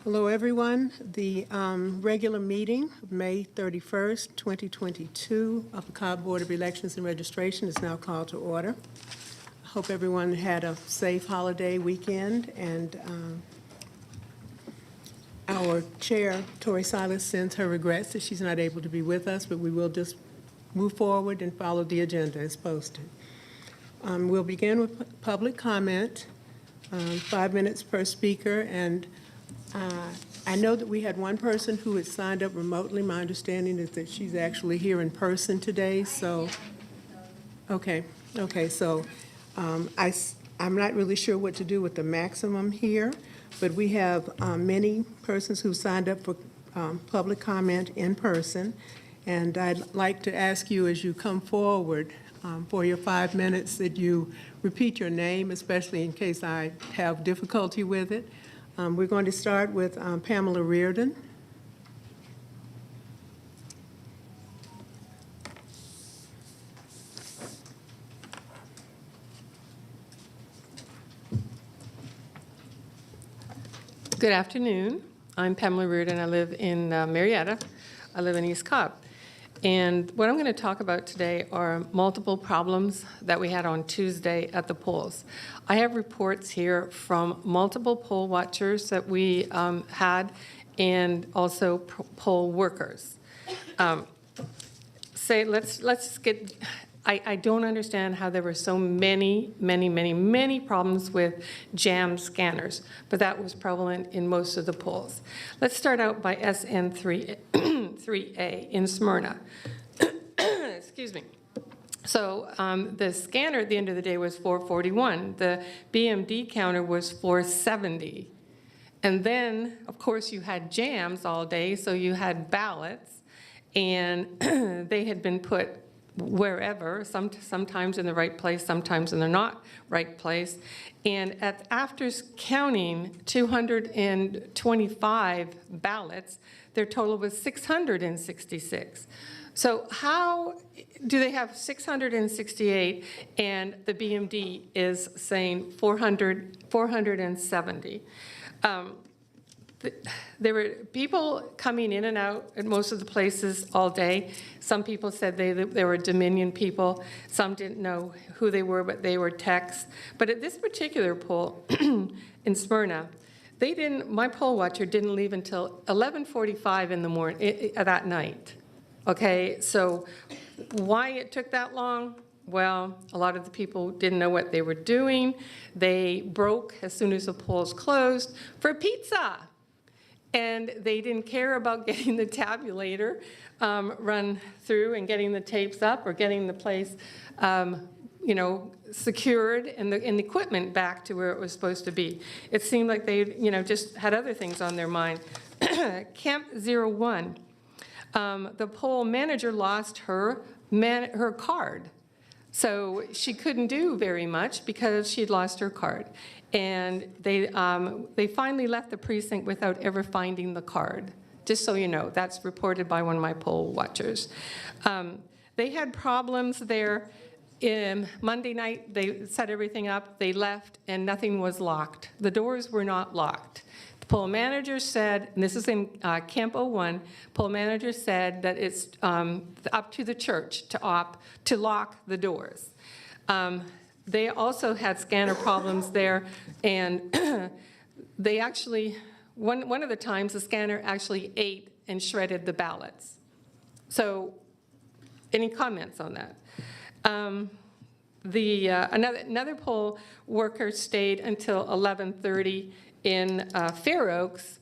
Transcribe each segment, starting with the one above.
Hello, everyone. The regular meeting of May 31st, 2022 of the Cobb Board of Elections and Registration is now called to order. I hope everyone had a safe holiday weekend, and our chair, Tori Silas, sends her regrets that she's not able to be with us, but we will just move forward and follow the agenda as posted. We'll begin with public comment, 5 minutes per speaker, and I know that we had one person who had signed up remotely. My understanding is that she's actually here in person today, so, okay, so I'm not really sure what to do with the maximum here, but we have many persons who signed up for public comment in person, and I'd like to ask you as you come forward for your 5 minutes that you repeat your name, especially in case I have difficulty with it. We're going to start with Pamela Reardon. Good afternoon. I'm Pamela Reardon. I live in Marietta. I live in East Cobb. And what I'm going to talk about today are multiple problems that we had on Tuesday at the polls. I have reports here from multiple poll watchers that we had, and also poll workers. Let's get. I don't understand how there were so many problems with jam scanners, but that was prevalent in most of the polls. Let's start out by SN3A in Smyrna. Excuse me. So the scanner at the end of the day was 441. The BMD counter was 470. And then, of course, you had jams all day, so you had ballots, and they had been put wherever, sometimes in the right place, sometimes in the not right place. And after counting 225 ballots, their total was 666. So how do they have 668 and the BMD is saying 470? There were people coming in and out at most of the places all day. Some people said they were Dominion people. Some didn't know who they were, but they were techs. But at this particular poll in Smyrna, my poll watcher didn't leave until 11:45 in the morning, that night. Okay, so why it took that long? Well, a lot of the people didn't know what they were doing. They broke as soon as the polls closed for pizza. And they didn't care about getting the tabulator run through and getting the tapes up or getting the place, secured and the equipment back to where it was supposed to be. It seemed like they, just had other things on their mind. Camp 01, the poll manager lost her card. So she couldn't do very much because she'd lost her card. And they finally left the precinct without ever finding the card. Just so you know, that's reported by one of my poll watchers. They had problems there. Monday night, they set everything up, they left, and nothing was locked. The doors were not locked. The poll manager said, and this is in Camp 01, poll manager said that it's up to the church to lock the doors. They also had scanner problems there, and they actually, one of the times, the scanner actually ate and shredded the ballots. So, any comments on that? Another poll worker stayed until 11:30 in Fair Oaks,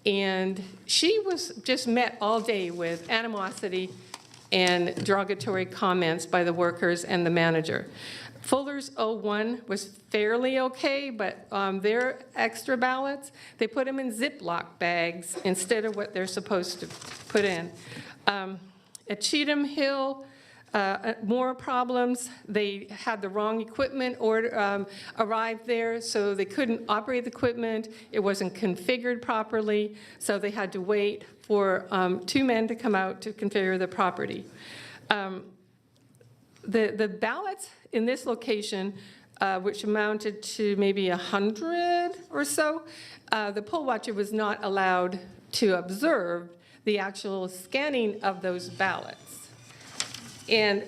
and she was just met all day with animosity and derogatory comments by the workers and the manager. Fuller's 01 was fairly okay, but their extra ballots, they put them in Ziploc bags instead of what they're supposed to put in. At Cheatham Hill, more problems. They had the wrong equipment arrived there, so they couldn't operate the equipment. It wasn't configured properly, so they had to wait for 2 men to come out to configure the property. The ballots in this location, which amounted to maybe 100 or so, the poll watcher was not allowed to observe the actual scanning of those ballots. And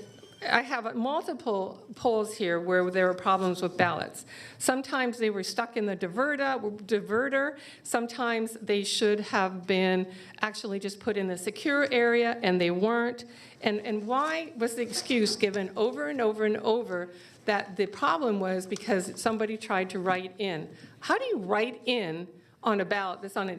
I have multiple polls here where there were problems with ballots. Sometimes they were stuck in the diverter. Sometimes they should have been actually just put in the secure area, and they weren't. And why was the excuse given over and over and over that the problem was because somebody tried to write in? How do you write in on a ballot that's on a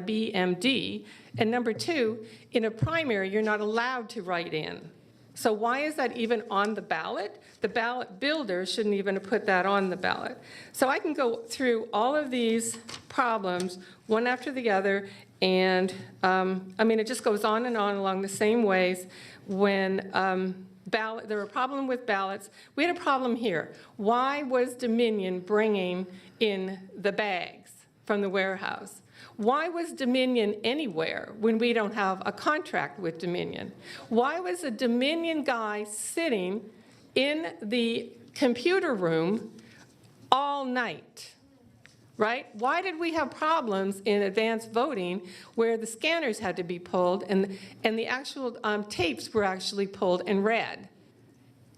BMD? And number 2, in a primary, you're not allowed to write in. So why is that even on the ballot? The ballot builder shouldn't even have put that on the ballot. So I can go through all of these problems, one after the other, and it just goes on and on along the same ways. When there were a problem with ballots, we had a problem here. Why was Dominion bringing in the bags from the warehouse? Why was Dominion anywhere when we don't have a contract with Dominion? Why was a Dominion guy sitting in the computer room all night, right? Why did we have problems in advanced voting where the scanners had to be pulled and the actual tapes were actually pulled and read?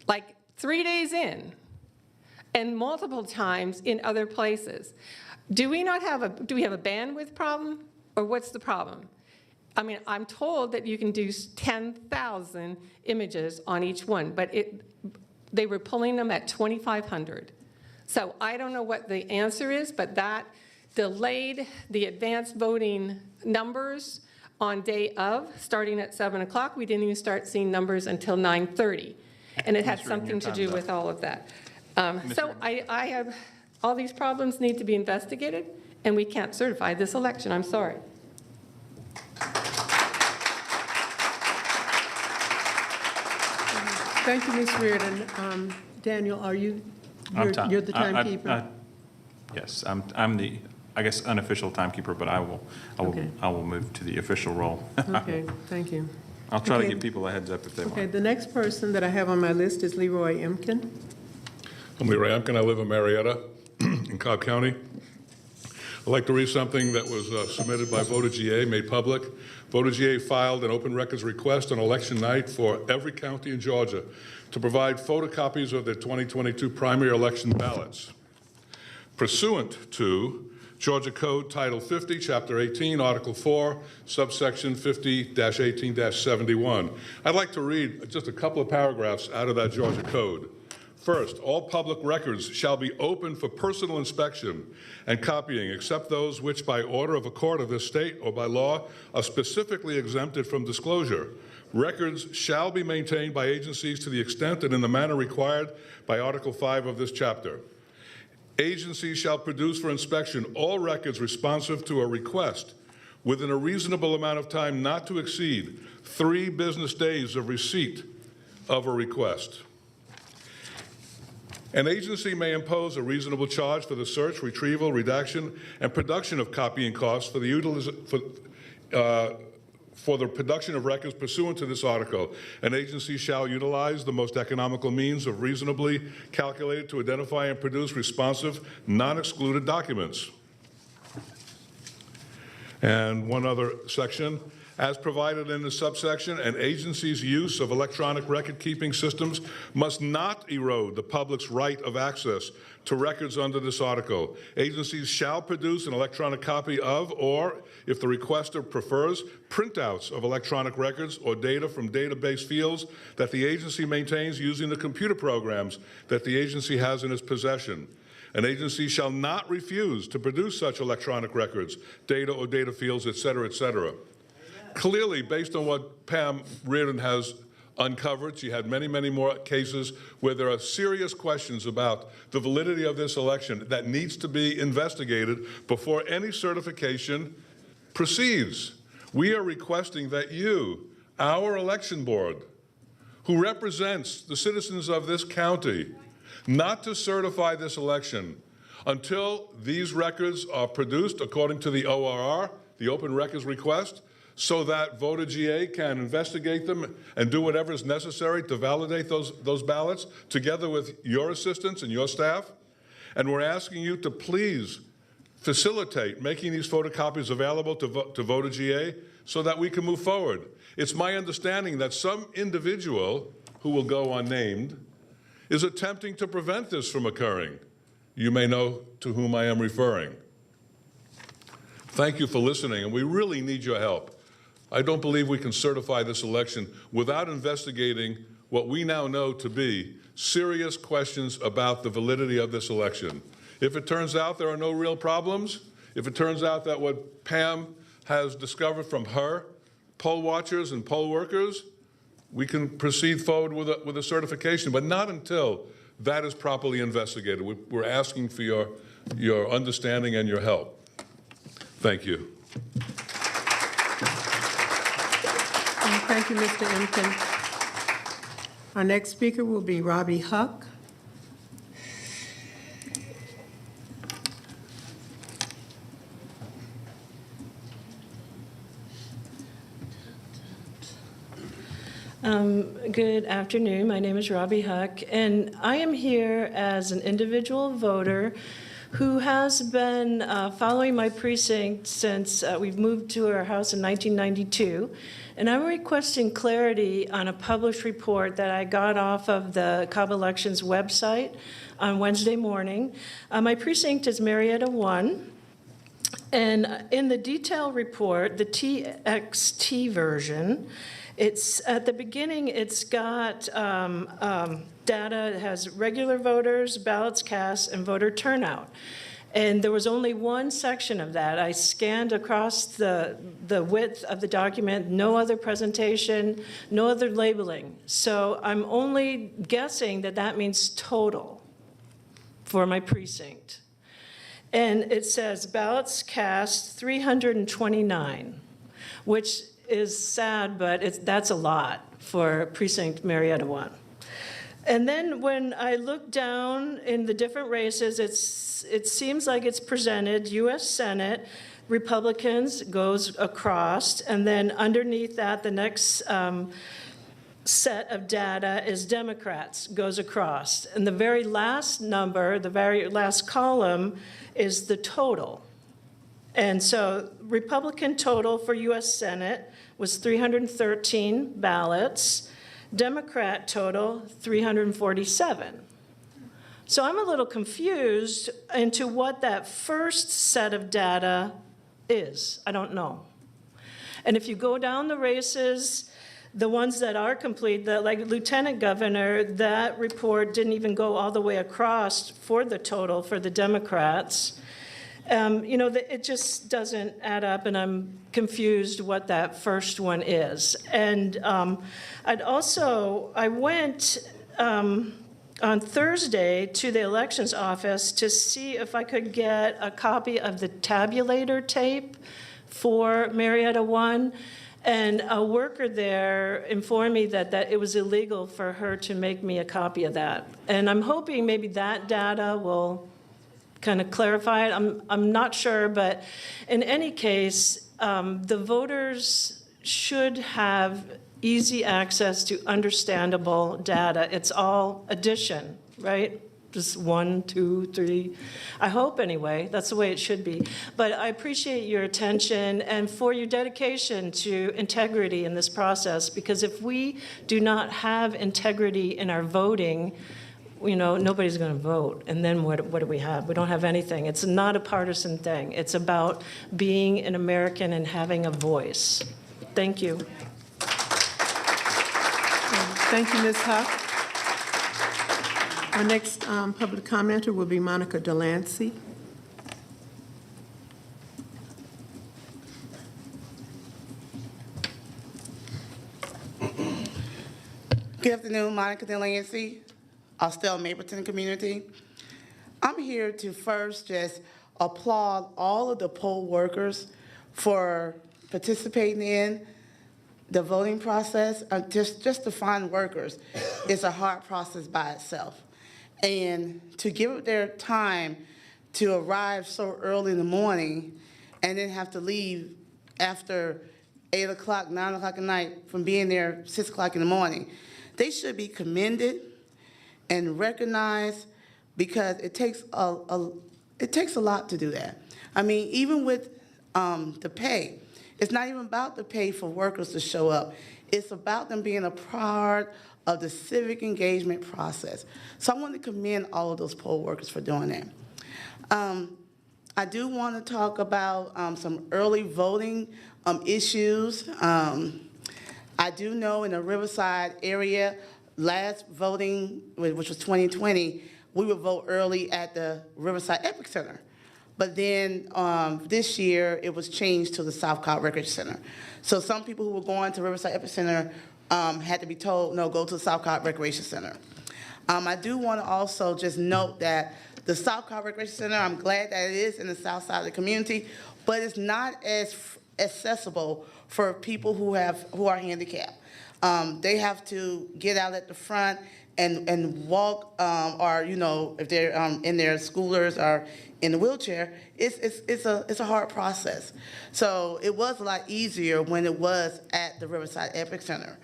Like 3 days in, and multiple times in other places. Do we have a bandwidth problem, or what's the problem? I'm told that you can do 10,000 images on each one, but they were pulling them at 2,500. So I don't know what the answer is, but that delayed the advanced voting numbers on day of, starting at 7 o'clock. We didn't even start seeing numbers until 9:30, and it had something to do with all of that. So I have, all these problems need to be investigated, and we can't certify this election. I'm sorry. Thank you, Ms. Reardon. Daniel, you're the timekeeper? Yes, I'm the, I guess, unofficial timekeeper, but I will move to the official role. Okay, thank you. I'll try to give people a heads up if they want. Okay, the next person that I have on my list is Leroy Emkin. I'm Leroy Emkin. I live in Marietta in Cobb County. I'd like to read something that was submitted by VoterGA, made public. VoterGA filed an open records request on election night for every county in Georgia to provide photocopies of their 2022 primary election ballots. Pursuant to Georgia Code Title 50, Chapter 18, Article 4, subsection 50-18-71. I'd like to read just a couple of paragraphs out of that Georgia Code. First, all public records shall be open for personal inspection and copying, except those which by order of a court of this state or by law are specifically exempted from disclosure. Records shall be maintained by agencies to the extent and in the manner required by Article 5 of this chapter. Agencies shall produce for inspection all records responsive to a request within a reasonable amount of time not to exceed 3 business days of receipt of a request. An agency may impose a reasonable charge for the search, retrieval, redaction, and production of copying costs for the production of records pursuant to this article. An agency shall utilize the most economical means of reasonably calculated to identify and produce responsive, non-excluded documents. And one other section. As provided in the subsection, an agency's use of electronic record-keeping systems must not erode the public's right of access to records under this article. Agencies shall produce an electronic copy of, or, if the requester prefers, printouts of electronic records or data from database fields that the agency maintains using the computer programs that the agency has in its possession. An agency shall not refuse to produce such electronic records, data or data fields, et cetera, et cetera. Clearly, based on what Pam Reardon has uncovered, she had many, many more cases where there are serious questions about the validity of this election that needs to be investigated before any certification proceeds. We are requesting that you, our election board, who represents the citizens of this county, not to certify this election until these records are produced according to the ORR, the Open Records Request, so that Voter GA can investigate them and do whatever is necessary to validate those ballots together with your assistance and your staff. And we're asking you to please facilitate making these photocopies available to Voter GA so that we can move forward. It's my understanding that some individual, who will go unnamed, is attempting to prevent this from occurring. You may know to whom I am referring. Thank you for listening, and we really need your help. I don't believe we can certify this election without investigating what we now know to be serious questions about the validity of this election. If it turns out there are no real problems, if it turns out that what Pam has discovered from her poll watchers and poll workers, we can proceed forward with a certification, but not until that is properly investigated. We're asking for your understanding and your help. Thank you. Thank you, Mr. Empton. Our next speaker will be Robbie Huck. Good afternoon. My name is Robbie Huck, and I am here as an individual voter who has been following my precinct since we've moved to our house in 1992. And I'm requesting clarity on a published report that I got off of the Cobb Elections website on Wednesday morning. My precinct is Marietta 1. And in the detailed report, the TXT version, it's at the beginning, it's got data that has regular voters, ballots cast, and voter turnout. And there was only one section of that. I scanned across the width of the document, no other presentation, no other labeling. So I'm only guessing that that means total for my precinct. And it says ballots cast 329, which is sad, but that's a lot for precinct Marietta 1. And then when I look down in the different races, it seems like it's presented U.S. Senate, Republicans goes across, and then underneath that, the next set of data is Democrats, goes across. And the very last number, the very last column, is the total. And so Republican total for U.S. Senate was 313 ballots. Democrat total, 347. So I'm a little confused into what that first set of data is. I don't know. And if you go down the races, the ones that are complete, like Lieutenant Governor, that report didn't even go all the way across for the total for the Democrats. It just doesn't add up, and I'm confused what that first one is. And I went on Thursday to the elections office to see if I could get a copy of the tabulator tape for Marietta 1. And a worker there informed me that it was illegal for her to make me a copy of that. And I'm hoping maybe that data will kind of clarify it. I'm not sure, but in any case, the voters should have easy access to understandable data. It's all addition, right? Just 1, 2, 3. I hope anyway, that's the way it should be. But I appreciate your attention and for your dedication to integrity in this process, because if we do not have integrity in our voting, nobody's going to vote. And then what do we have? We don't have anything. It's not a partisan thing. It's about being an American and having a voice. Thank you. Thank you, Ms. Huck. Our next public commenter will be Monica Delancey. Good afternoon, Monica Delancey, Austell Mapleton community. I'm here to first just applaud all of the poll workers for participating in the voting process. Just to find workers is a hard process by itself. And to give up their time to arrive so early in the morning and then have to leave after 8 o'clock, 9 o'clock at night from being there 6 o'clock in the morning, they should be commended and recognized, because it takes a lot to do that. I mean, even with the pay, it's not even about the pay for workers to show up. It's about them being a part of the civic engagement process. So I want to commend all of those poll workers for doing that. I do want to talk about some early voting issues. I do know in the Riverside area, last voting, which was 2020, we would vote early at the Riverside Epic Center. But then this year, it was changed to the South Cobb Recreation Center. So some people who were going to Riverside Epic Center had to be told, no, go to the South Cobb Recreation Center. I do want to also just note that the South Cobb Recreation Center, I'm glad that it is in the south side of the community, but it's not as accessible for people who are handicapped. They have to get out at the front and walk, or if they're in their schoolers or in the wheelchair, it's a hard process. So it was a lot easier when it was at the Riverside Epic Center.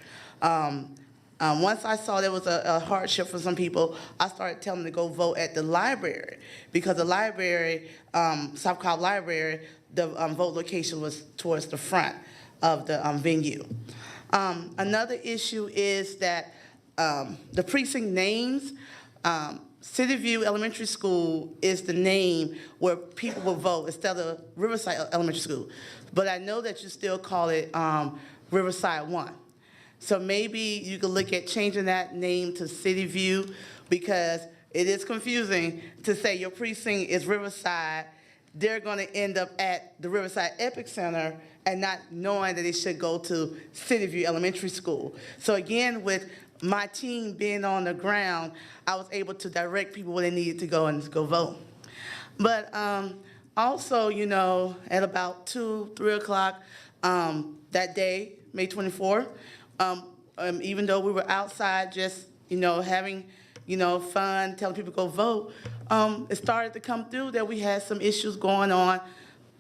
Once I saw there was a hardship for some people, I started telling them to go vote at the library, because the library, South Cobb Library, the vote location was towards the front of the venue. Another issue is that the precinct names, City View Elementary School is the name where people will vote instead of Riverside Elementary School. But I know that you still call it Riverside 1. So maybe you could look at changing that name to City View, because it is confusing to say your precinct is Riverside. They're going to end up at the Riverside Epic Center and not knowing that they should go to City View Elementary School. So again, with my team being on the ground, I was able to direct people where they needed to go and go vote. But also, at about 2, 3 o'clock that day, May 24th, even though we were outside just, having, fun, telling people to go vote, it started to come through that we had some issues going on,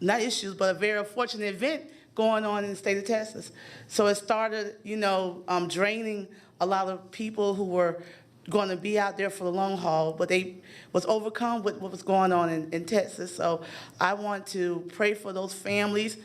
not issues, but a very unfortunate event going on in the state of Texas. So it started, draining a lot of people who were going to be out there for the long haul, but they was overcome with what was going on in Texas. So I want to pray for those families,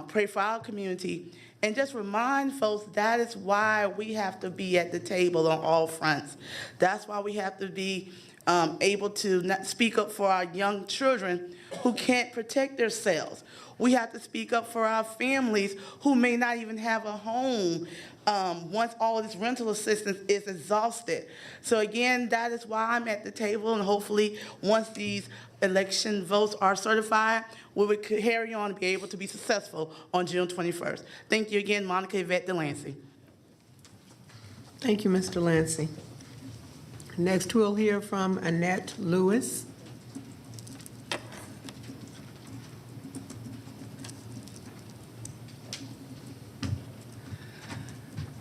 pray for our community, and just remind folks that is why we have to be at the table on all fronts. That's why we have to be able to not speak up for our young children who can't protect themselves. We have to speak up for our families who may not even have a home once all of this rental assistance is exhausted. So again, that is why I'm at the table, and hopefully, once these election votes are certified, we will carry on and be able to be successful on June 21st. Thank you again, Monica Yvette DeLancey. Thank you, Mr. Lancy. Next, we'll hear from Annette Lewis.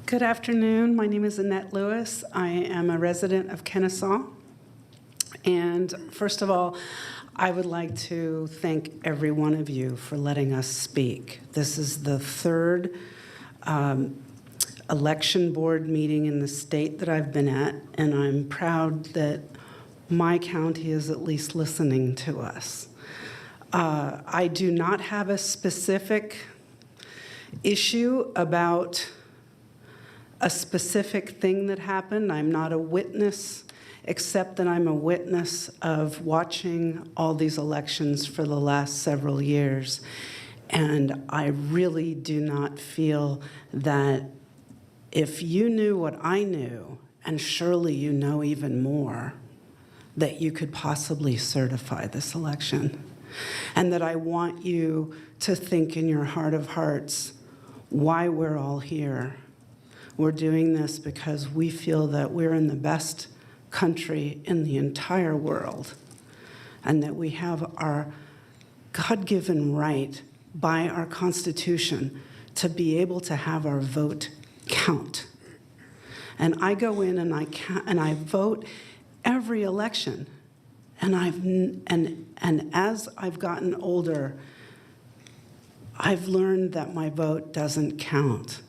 Good afternoon. My name is Annette Lewis. I am a resident of Kennesaw. And first of all, I would like to thank every one of you for letting us speak. This is the third election board meeting in the state that I've been at, and I'm proud that my county is at least listening to us. I do not have a specific issue about a specific thing that happened. I'm not a witness, except that I'm a witness of watching all these elections for the last several years. And I really do not feel that if you knew what I knew, and surely you know even more, that you could possibly certify this election. And that I want you to think in your heart of hearts why we're all here. We're doing this because we feel that we're in the best country in the entire world, and that we have our God-given right by our Constitution to be able to have our vote count. And I go in and I vote every election, and as I've gotten older, I've learned that my vote doesn't count.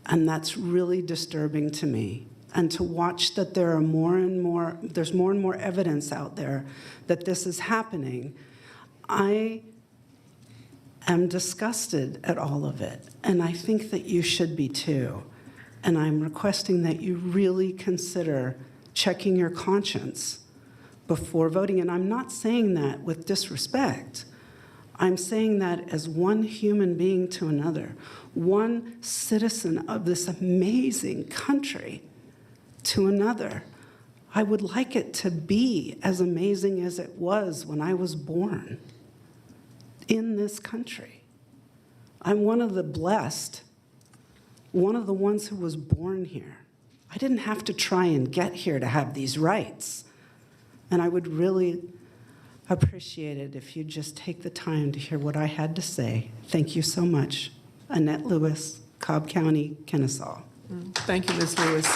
And that's really disturbing to me. And to watch that there's more and more evidence out there that this is happening, I am disgusted at all of it. And I think that you should be too. And I'm requesting that you really consider checking your conscience before voting. And I'm not saying that with disrespect. I'm saying that as one human being to another, one citizen of this amazing country to another. I would like it to be as amazing as it was when I was born in this country. I'm one of the blessed, one of the ones who was born here. I didn't have to try and get here to have these rights. And I would really appreciate it if you'd just take the time to hear what I had to say. Thank you so much. Annette Lewis, Cobb County, Kennesaw. Thank you, Ms. Lewis.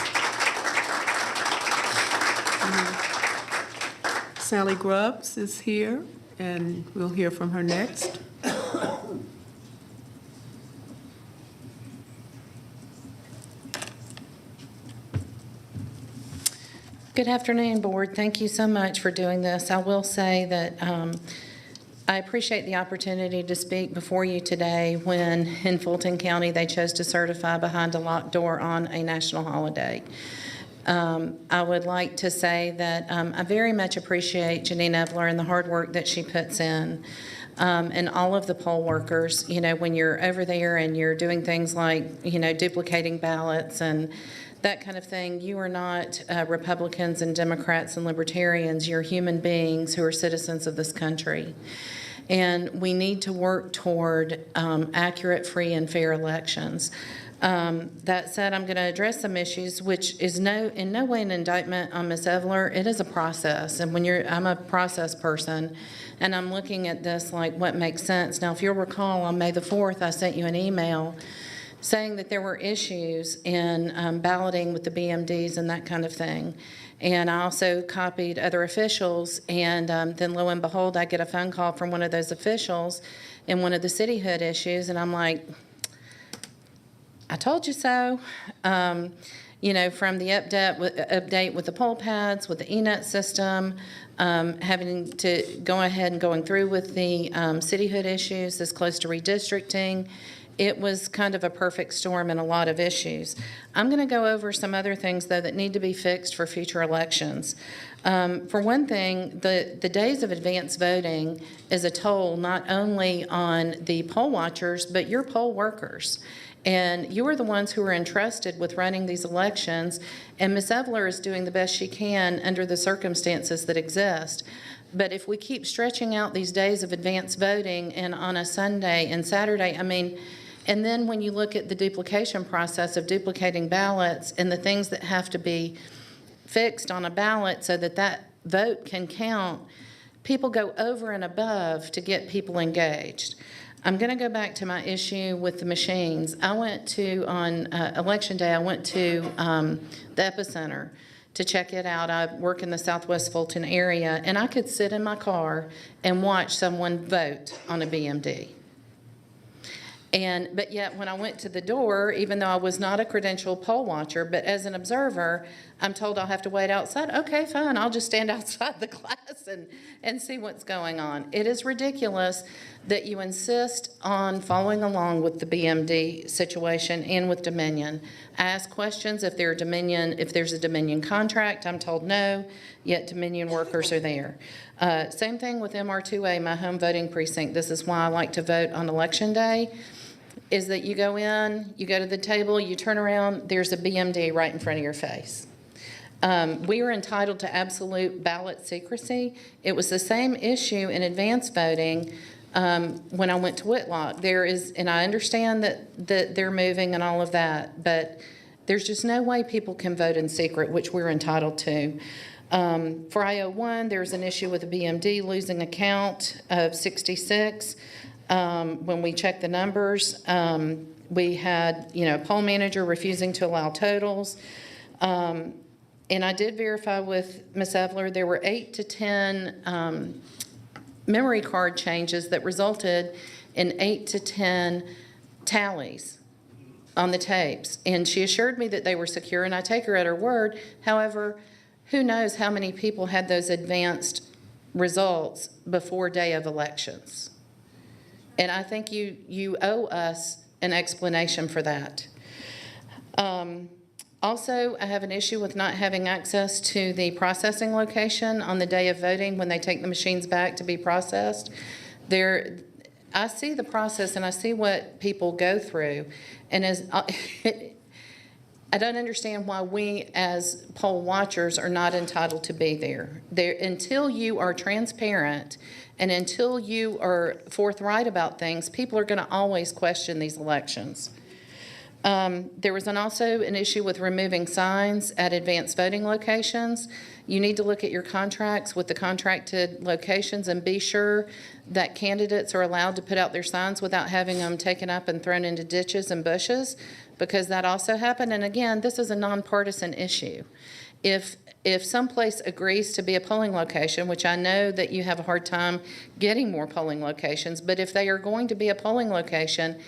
Sally Grubbs is here, and we'll hear from her next. Good afternoon, Board. Thank you so much for doing this. I will say that I appreciate the opportunity to speak before you today when in Fulton County they chose to certify behind a locked door on a national holiday. I would like to say that I very much appreciate Janine Evler and the hard work that she puts in. And all of the poll workers, you know, when you're over there and you're doing things like, you know, duplicating ballots and that kind of thing, you are not Republicans and Democrats and Libertarians. You're human beings who are citizens of this country. And we need to work toward accurate, free, and fair elections. That said, I'm going to address some issues, which is in no way an indictment on Ms. Evler. It is a process, and I'm a process person, and I'm looking at this like what makes sense. Now, if you'll recall, on May the 4th, I sent you an email saying that there were issues in balloting with the BMDs and that kind of thing. And I also copied other officials, and then lo and behold, I get a phone call from one of those officials in one of the cityhood issues, and I'm like, I told you so. You know, from the update with the poll pads, with the eNet system, having to go ahead and going through with the cityhood issues this close to redistricting. It was kind of a perfect storm and a lot of issues. I'm going to go over some other things, though, that need to be fixed for future elections. For one thing, the days of advance voting is a toll not only on the poll watchers, but your poll workers. And you are the ones who are entrusted with running these elections, and Ms. Evler is doing the best she can under the circumstances that exist. But if we keep stretching out these days of advance voting and on a Sunday and Saturday, I mean, and then when you look at the duplication process of duplicating ballots and the things that have to be fixed on a ballot so that that vote can count, people go over and above to get people engaged. I'm going to go back to my issue with the machines. I went to, on Election Day, I went to the Epicenter to check it out. I work in the Southwest Fulton area, and I could sit in my car and watch someone vote on a BMD. But yet, when I went to the door, even though I was not a credentialed poll watcher, but as an observer, I'm told I'll have to wait outside. Okay, fine, I'll just stand outside the class and see what's going on. It is ridiculous that you insist on following along with the BMD situation and with Dominion. I ask questions if there's a Dominion contract. I'm told no, yet Dominion workers are there. Same thing with MR2A, my home voting precinct. This is why I like to vote on Election Day, is that you go in, you go to the table, you turn around, there's a BMD right in front of your face. We are entitled to absolute ballot secrecy. It was the same issue in advance voting when I went to Whitlock. And I understand that they're moving and all of that, but there's just no way people can vote in secret, which we're entitled to. For I-01, there's an issue with the BMD losing a count of 66. When we checked the numbers, we had, poll manager refusing to allow totals. And I did verify with Ms. Evler, there were 8 to 10 memory card changes that resulted in 8 to 10 tallies on the tapes. And she assured me that they were secure, and I take her at her word. However, who knows how many people had those advanced results before day of elections. And I think you owe us an explanation for that. Also, I have an issue with not having access to the processing location on the day of voting when they take the machines back to be processed. I see the process and I see what people go through. And I don't understand why we as poll watchers are not entitled to be there. Until you are transparent and until you are forthright about things, people are going to always question these elections. There was also an issue with removing signs at advanced voting locations. You need to look at your contracts with the contracted locations and be sure that candidates are allowed to put out their signs without having them taken up and thrown into ditches and bushes, because that also happened. And again, this is a nonpartisan issue. If someplace agrees to be a polling location, which I know that you have a hard time getting more polling locations, but if they are going to be a polling location,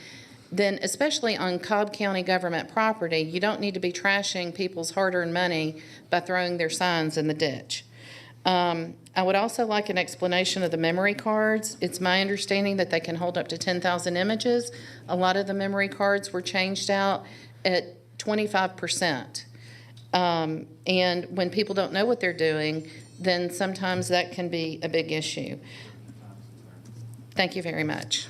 then especially on Cobb County government property, you don't need to be trashing people's hard-earned money by throwing their signs in the ditch. I would also like an explanation of the memory cards. It's my understanding that they can hold up to 10,000 images. A lot of the memory cards were changed out at 25%. And when people don't know what they're doing, then sometimes that can be a big issue. Thank you very much.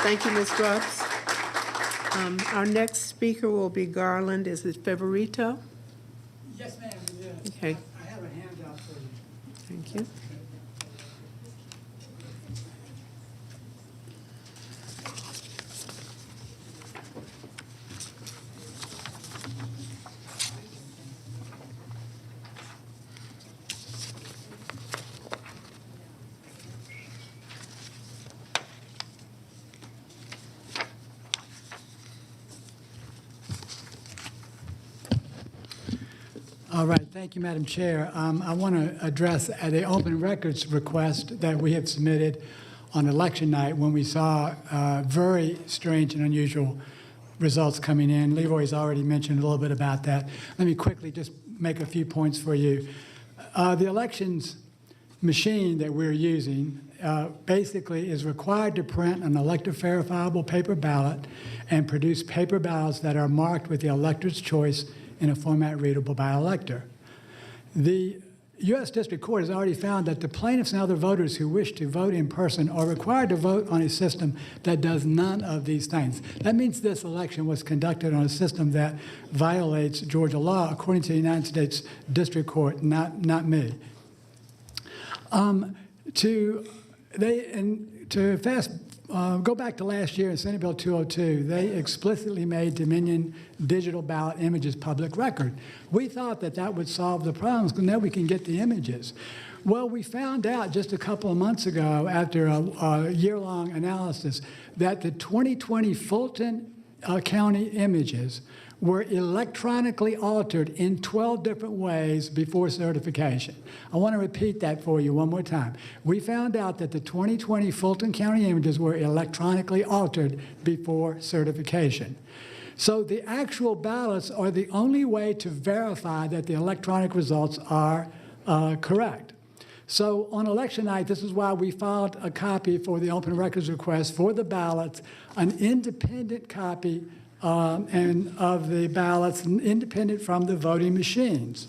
Thank you, Ms. Grubbs. Our next speaker will be Garland. Is it Favorito? Yes, ma'am, it is. Okay. I have a handout for you. Thank you. All right, thank you, Madam Chair. I want to address the open records request that we have submitted on election night when we saw very strange and unusual results coming in. Leroy's already mentioned a little bit about that. Let me quickly just make a few points for you. The elections machine that we're using basically is required to print an elector verifiable paper ballot and produce paper ballots that are marked with the elector's choice in a format readable by elector. The U.S. District Court has already found that the plaintiffs and other voters who wish to vote in person are required to vote on a system that does none of these things. That means this election was conducted on a system that violates Georgia law, according to the United States District Court, not me. Go back to last year in Senate Bill 202, they explicitly made Dominion digital ballot images public record. We thought that that would solve the problems, because now we can get the images. Well, we found out just a couple of months ago, after a year-long analysis, that the 2020 Fulton County images were electronically altered in 12 different ways before certification. I want to repeat that for you one more time. We found out that the 2020 Fulton County images were electronically altered before certification. So the actual ballots are the only way to verify that the electronic results are correct. So on election night, this is why we filed a copy for the open records request for the ballots, an independent copy and of the ballots, independent from the voting machines.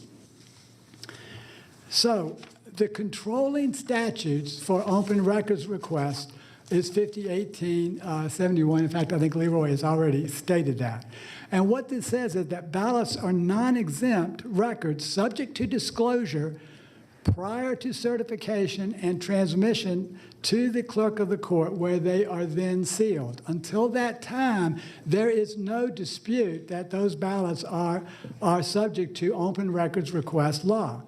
So the controlling statutes for open records requests is 501871. In fact, I think Leroy has already stated that. And what this says is that ballots are non-exempt records subject to disclosure prior to certification and transmission to the clerk of the court, where they are then sealed. Until that time, there is no dispute that those ballots are subject to open records request law.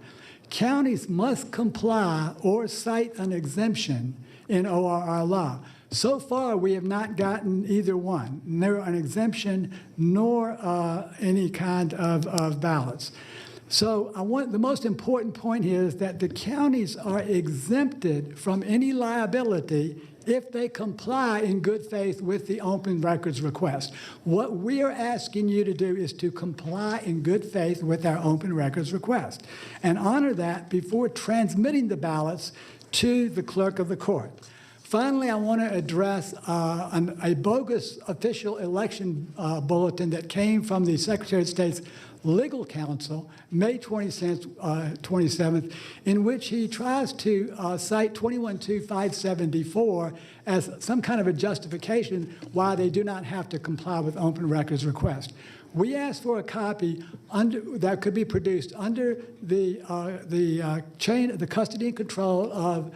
Counties must comply or cite an exemption in ORR law. So far, we have not gotten either one, neither an exemption nor any kind of ballots. So the most important point here is that the counties are exempted from any liability if they comply in good faith with the open records request. What we are asking you to do is to comply in good faith with our open records request and honor that before transmitting the ballots to the clerk of the court. Finally, I want to address a bogus official election bulletin that came from the Secretary of State's legal counsel, May 27th, in which he tries to cite 212574 as some kind of a justification why they do not have to comply with open records request. We asked for a copy that could be produced under the chain, the custody and control of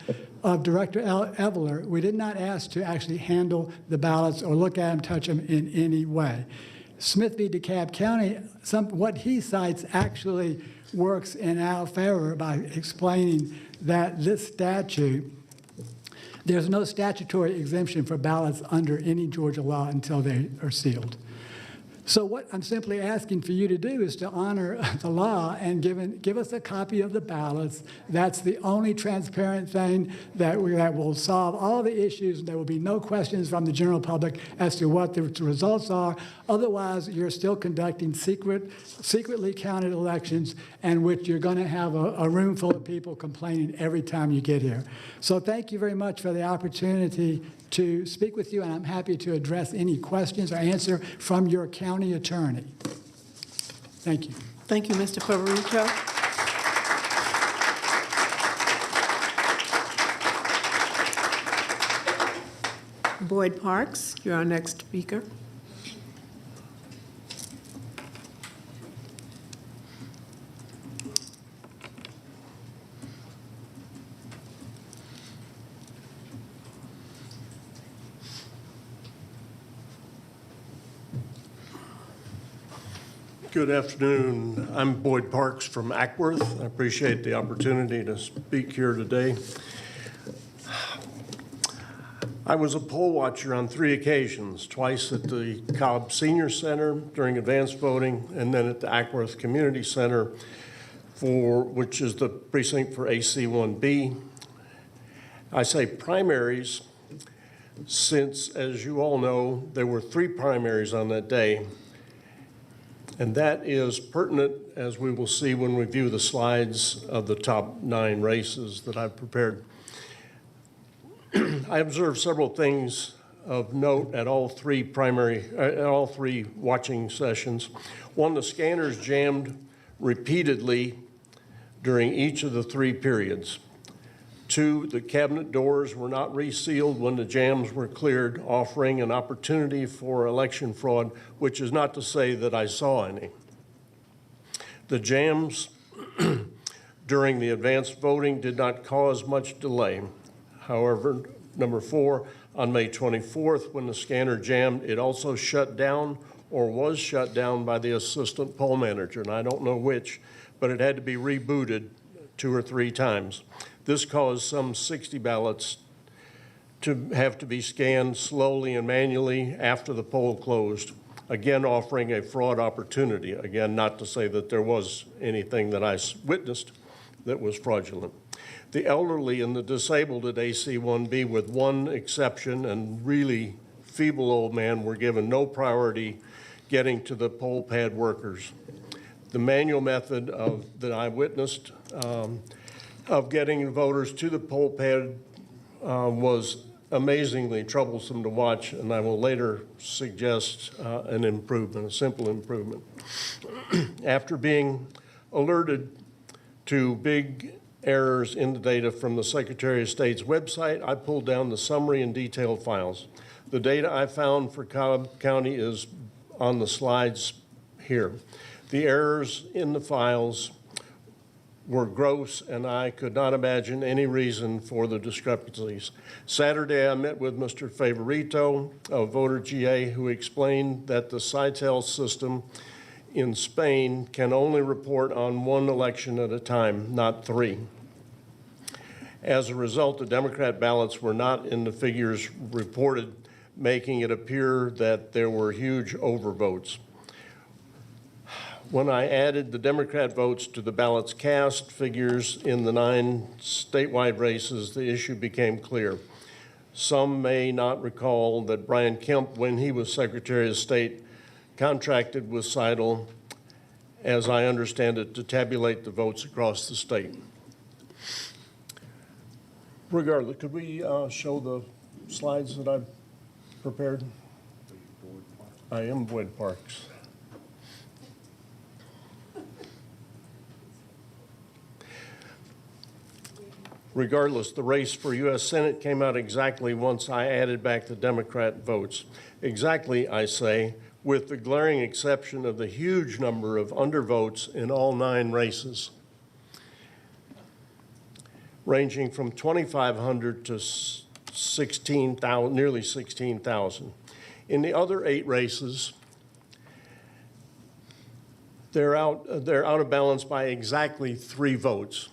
Director Eveler. We did not ask to actually handle the ballots or look at them, touch them in any way. Smith v. DeKalb County, what he cites actually works in our favor by explaining that this statute, there's no statutory exemption for ballots under any Georgia law until they are sealed. So what I'm simply asking for you to do is to honor the law and give us a copy of the ballots. That's the only transparent thing that will solve all the issues. There will be no questions from the general public as to what the results are. Otherwise, you're still conducting secretly counted elections in which you're going to have a room full of people complaining every time you get here. So thank you very much for the opportunity to speak with you, and I'm happy to address any questions or answer from your county attorney. Thank you. Thank you, Mr. Fabrizio. Boyd Parks, you're our next speaker. Good afternoon. I'm Boyd Parks from Ackworth. I appreciate the opportunity to speak here today. I was a poll watcher on 3 occasions, twice at the Cobb Senior Center during advanced voting, and then at the Ackworth Community Center, which is the precinct for AC1B. I say primaries since, as you all know, there were 3 primaries on that day. And that is pertinent, as we will see when we view the slides of the top 9 races that I've prepared. I observed several things of note at all 3 watching sessions. One, the scanners jammed repeatedly during each of the 3 periods. 2, the cabinet doors were not resealed when the jams were cleared, offering an opportunity for election fraud, which is not to say that I saw any. The jams during the advanced voting did not cause much delay. However, number 4, on May 24th, when the scanner jammed, it also shut down or was shut down by the assistant poll manager, and I don't know which, but it had to be rebooted 2 or 3 times. This caused some 60 ballots to have to be scanned slowly and manually after the poll closed, again offering a fraud opportunity. Again, not to say that there was anything that I witnessed that was fraudulent. The elderly and the disabled at AC1B, with one exception, and really feeble old man, were given no priority getting to the poll pad workers. The manual method that I witnessed of getting voters to the poll pad was amazingly troublesome to watch, and I will later suggest an improvement, a simple improvement. After being alerted to big errors in the data from the Secretary of State's website, I pulled down the summary and detailed files. The data I found for Cobb County is on the slides here. The errors in the files were gross, and I could not imagine any reason for the discrepancies. Saturday, I met with Mr. Favorito of Voter GA, who explained that the CITEL system in Spain can only report on 1 election at a time, not 3. As a result, the Democrat ballots were not in the figures reported, making it appear that there were huge overvotes. When I added the Democrat votes to the ballots cast figures in the 9 statewide races, the issue became clear. Some may not recall that Brian Kemp, when he was Secretary of State, contracted with CITEL, as I understand it, to tabulate the votes across the state. Regardless, could we show the slides that I've prepared? I am Boyd Parks. Regardless, the race for U.S. Senate came out exactly once I added back the Democrat votes. Exactly, I say, with the glaring exception of the huge number of undervotes in all 9 races, ranging from 2,500 to 16,000, nearly 16,000. In the other 8 races, they're out of balance by exactly 3 votes.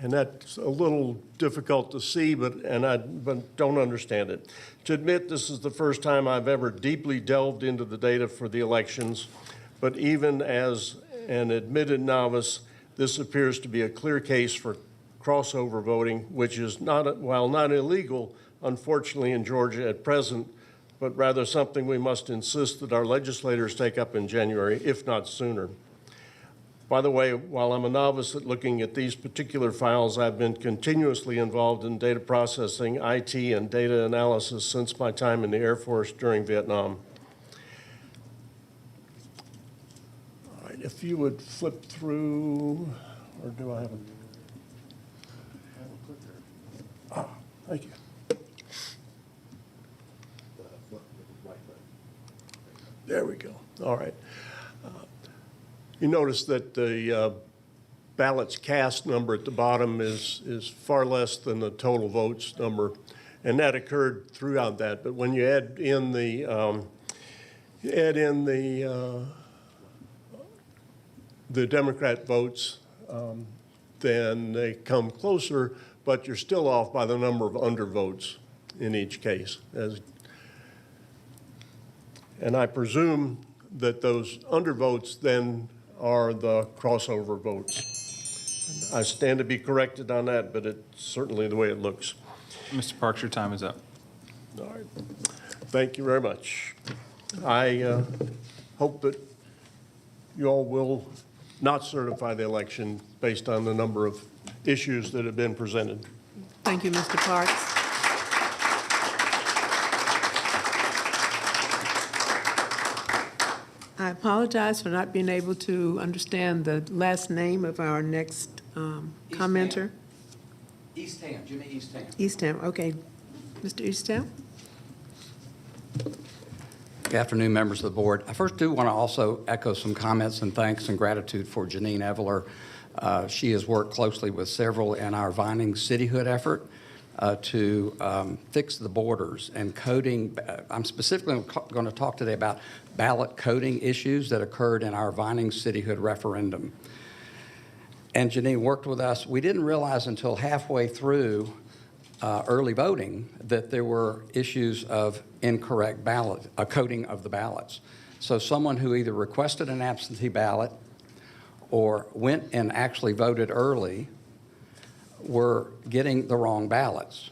And that's a little difficult to see, but don't understand it. To admit, this is the first time I've ever deeply delved into the data for the elections, but even as an admitted novice, this appears to be a clear case for crossover voting, which is not, while not illegal, unfortunately in Georgia at present, but rather something we must insist that our legislators take up in January, if not sooner. By the way, while I'm a novice at looking at these particular files, I've been continuously involved in data processing, IT, and data analysis since my time in the Air Force during Vietnam. All right, if you would flip through, or do I have a? Ah, thank you. There we go. All right. You notice that the ballots cast number at the bottom is far less than the total votes number, and that occurred throughout that. But when you add in the Democrat votes, then they come closer, but you're still off by the number of undervotes in each case. And I presume that those undervotes then are the crossover votes. I stand to be corrected on that, but it's certainly the way it looks. Mr. Parks, your time is up. All right. Thank you very much. I hope that you all will not certify the election based on the number of issues that have been presented. Thank you, Mr. Parks. I apologize for not being able to understand the last name of our next commenter? Eastham, Jimmy Eastham. Eastham, okay. Mr. Eastham? Good afternoon, members of the board. I first do want to also echo some comments and thanks and gratitude for Janine Eveler. She has worked closely with several in our Vining cityhood effort to fix the borders and coding. I'm specifically going to talk today about ballot coding issues that occurred in our Vining cityhood referendum. And Janine worked with us. We didn't realize until halfway through early voting that there were issues of incorrect ballot, coding of the ballots. So someone who either requested an absentee ballot or went and actually voted early were getting the wrong ballots.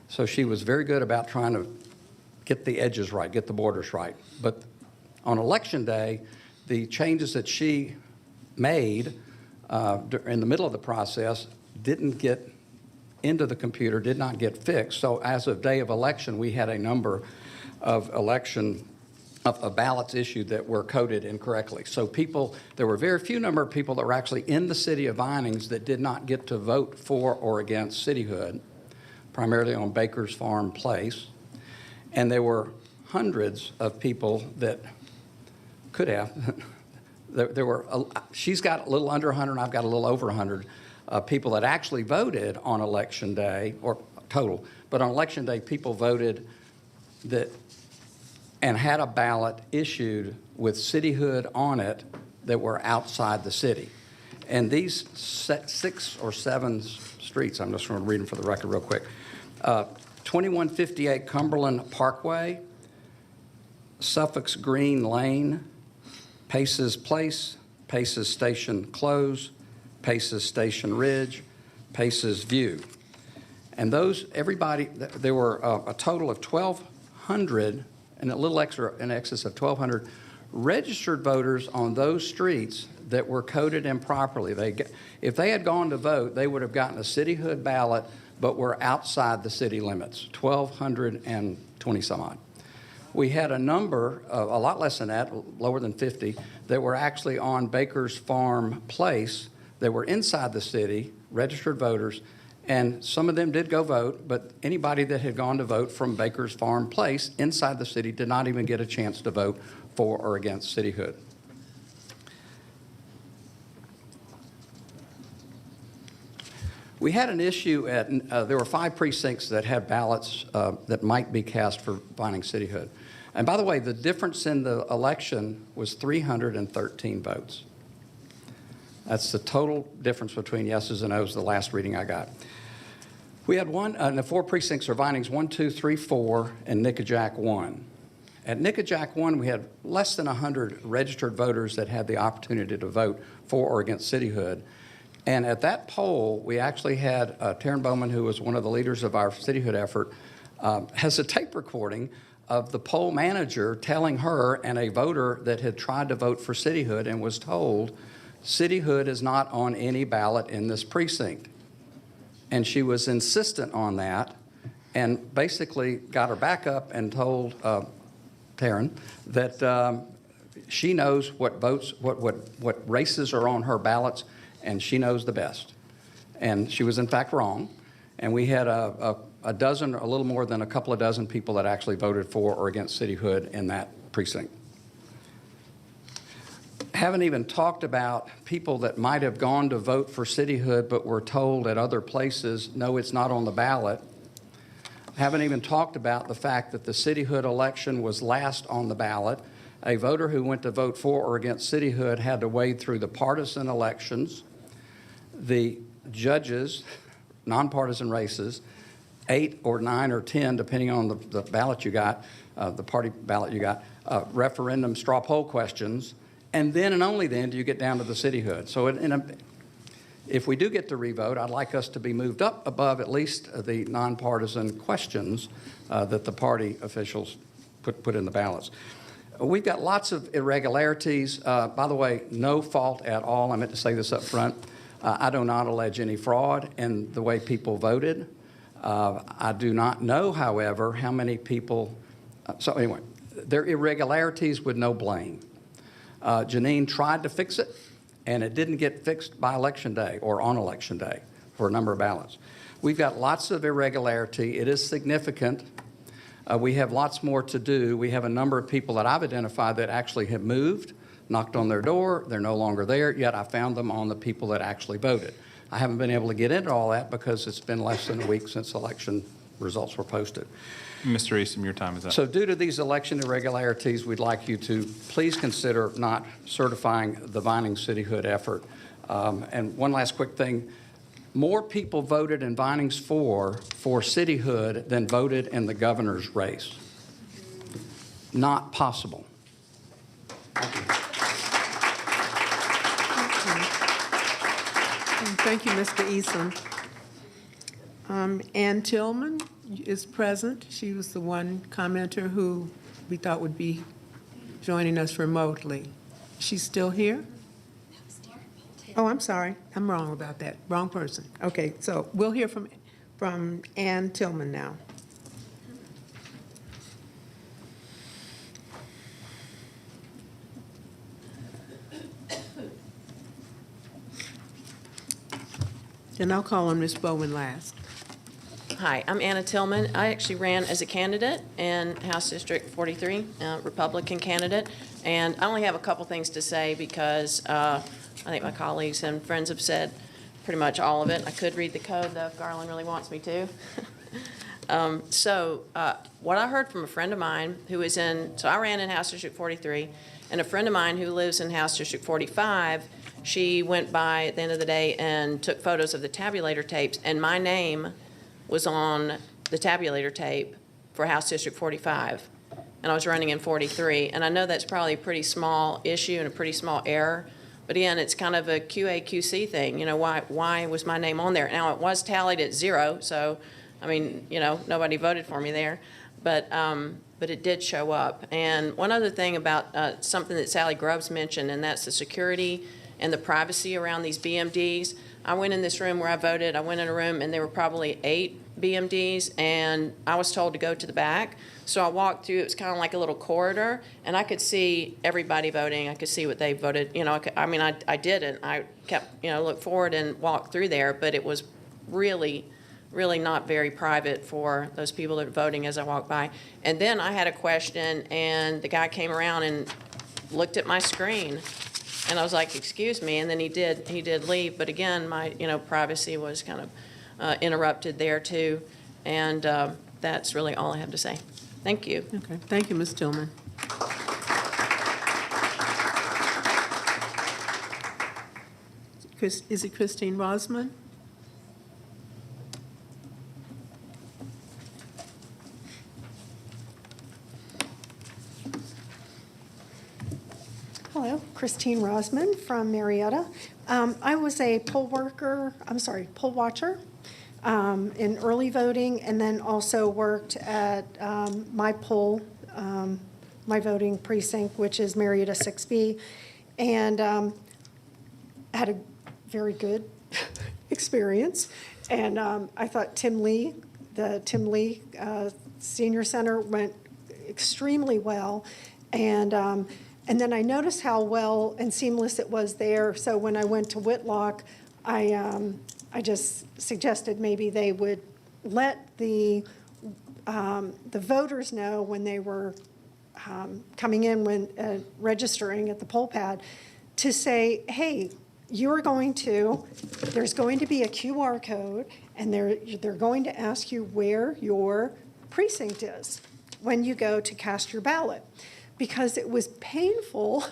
So she was very good about trying to get the edges right, get the borders right. But on election day, the changes that she made in the middle of the process didn't get into the computer, did not get fixed. So as of day of election, we had a number of ballots issued that were coded incorrectly. So there were very few number of people that were actually in the city of Vinings that did not get to vote for or against cityhood, primarily on Baker's Farm Place. And there were hundreds of people that could have. She's got a little under 100, and I've got a little over 100 people that actually voted on election day, or total. But on election day, people voted and had a ballot issued with cityhood on it that were outside the city. And these 6 or 7 streets, I'm just going to read them for the record real quick. 2158 Cumberland Parkway, Suffolk's Green Lane, Paces Place, Paces Station Close, Paces Station Ridge, Paces View. And there were a total of 1,200 and a little extra in excess of 1,200 registered voters on those streets that were coded improperly. If they had gone to vote, they would have gotten a cityhood ballot, but were outside the city limits, 1,220 some odd. We had a number, a lot less than that, lower than 50, that were actually on Baker's Farm Place that were inside the city, registered voters, and some of them did go vote, but anybody that had gone to vote from Baker's Farm Place inside the city did not even get a chance to vote for or against cityhood. We had an issue there were 5 precincts that had ballots that might be cast for Vining cityhood. And by the way, the difference in the election was 313 votes. That's the total difference between yeses and nos, the last reading I got. We had the 4 precincts are Vinings 1, 2, 3, 4, and Nickajack 1. At Nickajack 1, we had less than 100 registered voters that had the opportunity to vote for or against cityhood. And at that poll, we actually had Taryn Bowman, who was one of the leaders of our cityhood effort, has a tape recording of the poll manager telling her and a voter that had tried to vote for cityhood and was told, cityhood is not on any ballot in this precinct. And she was insistent on that and basically got her back up and told Taryn that she knows what votes, what races are on her ballots, and she knows the best. And she was in fact wrong. And we had a dozen, a little more than a couple of dozen people that actually voted for or against cityhood in that precinct. Haven't even talked about people that might have gone to vote for cityhood but were told at other places, no, it's not on the ballot. Haven't even talked about the fact that the cityhood election was last on the ballot. A voter who went to vote for or against cityhood had to wade through the partisan elections, the judges, nonpartisan races, 8 or 9 or 10, depending on the ballot you got, the party ballot you got, referendum straw poll questions, and then and only then do you get down to the cityhood. So if we do get to revote, I'd like us to be moved up above at least the nonpartisan questions that the party officials put in the ballots. We've got lots of irregularities. By the way, no fault at all. I meant to say this up front. I do not allege any fraud in the way people voted. I do not know, however, how many people. So anyway, there are irregularities with no blame. Janine tried to fix it. and it didn't get fixed by Election Day or on Election Day for a number of ballots. We've got lots of irregularity. It is significant. We have lots more to do. We have a number of people that I've identified that actually have moved, knocked on their door. They're no longer there, yet I found them on the people that actually voted. I haven't been able to get into all that because it's been less than a week since election results were posted. Mr. Easton, your time is up. So due to these election irregularities, we'd like you to please consider not certifying the Vining cityhood effort. And one last quick thing. More people voted in Vining's for cityhood than voted in the governor's race. Not possible. Thank you, Mr. Eason. Ann Tillman is present. She was the one commenter who we thought would be joining us remotely. She's still here? Oh, I'm sorry. I'm wrong about that. Wrong person. Okay, so we'll hear from Ann Tillman now. Then I'll call on Ms. Bowman last. Hi, I'm Anna Tillman. I actually ran as a candidate in House District 43, Republican candidate, and I only have a couple things to say because I think my colleagues and friends have said pretty much all of it. I could read the code, though, if Garland really wants me to. What I heard from a friend of mine who is so I ran in House District 43, and a friend of mine who lives in House District 45, she went by at the end of the day and took photos of the tabulator tapes, and my name was on the tabulator tape for House District 45, and I was running in 43. And I know that's probably a pretty small issue and a pretty small error, but again, it's kind of a QA/QC thing. You know, why was my name on there? Now, it was tallied at 0, so, I mean, you know, nobody voted for me there, but it did show up. And one other thing about something that Sally Grubbs mentioned, and that's the security and the privacy around these BMDs. I went in this room where I voted. I went in a room, and there were probably 8 BMDs, and I was told to go to the back. So I walked through. It was kind of like a little corridor, and I could see everybody voting. I could see what they voted. You know, I didn't. I kept, looked forward and walked through there, but it was really, really not very private for those people that are voting as I walked by. And then I had a question, and the guy came around and looked at my screen. And I was like, excuse me, and then he did leave. But again, my, privacy was kind of interrupted there too. And that's really all I have to say. Thank you. Okay, thank you, Ms. Tillman. Is it Christine Rosman? Hello, Christine Rosman from Marietta. I was a poll watcher in early voting, and then also worked at my voting precinct, which is Marietta 6B, and had a very good experience. And I thought the Tim Lee Senior Center went extremely well. And then I noticed how well and seamless it was there. So when I went to Whitlock, I just suggested maybe they would let the voters know when they were coming in, when registering at the poll pad, to say, hey, there's going to be a QR code, and they're going to ask you where your precinct is when you go to cast your ballot. Because it was painful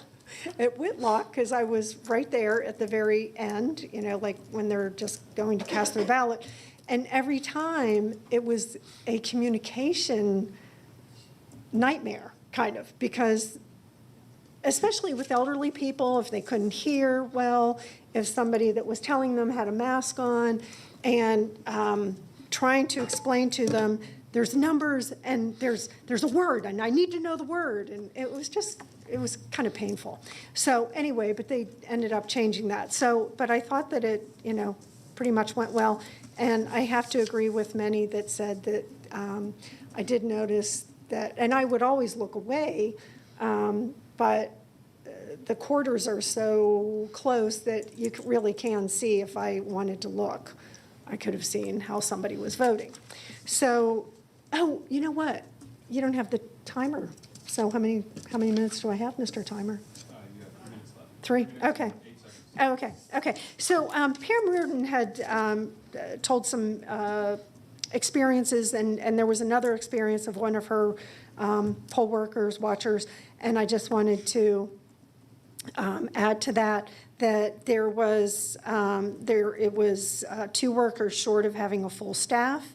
at Whitlock, because I was right there at the very end, like when they're just going to cast their ballot. And every time it was a communication nightmare, kind of, because especially with elderly people, if they couldn't hear well, if somebody that was telling them had a mask on, and trying to explain to them, there's numbers and there's a word and I need to know the word. And it was kind of painful. So anyway, but they ended up changing that. But I thought that it, pretty much went well. And I have to agree with many that said that I did notice that, and I would always look away, but the quarters are so close that you really can see if I wanted to look. I could have seen how somebody was voting. So, oh, you know what? You don't have the timer. So how many minutes do I have, Mr. Timer? You have 3 minutes left. 3? Okay. 8 seconds. Oh, okay, okay. So Pam Reardon had told some experiences, and there was another experience of one of her poll workers, watchers, and I just wanted to add to that there was, it was 2 workers short of having a full staff.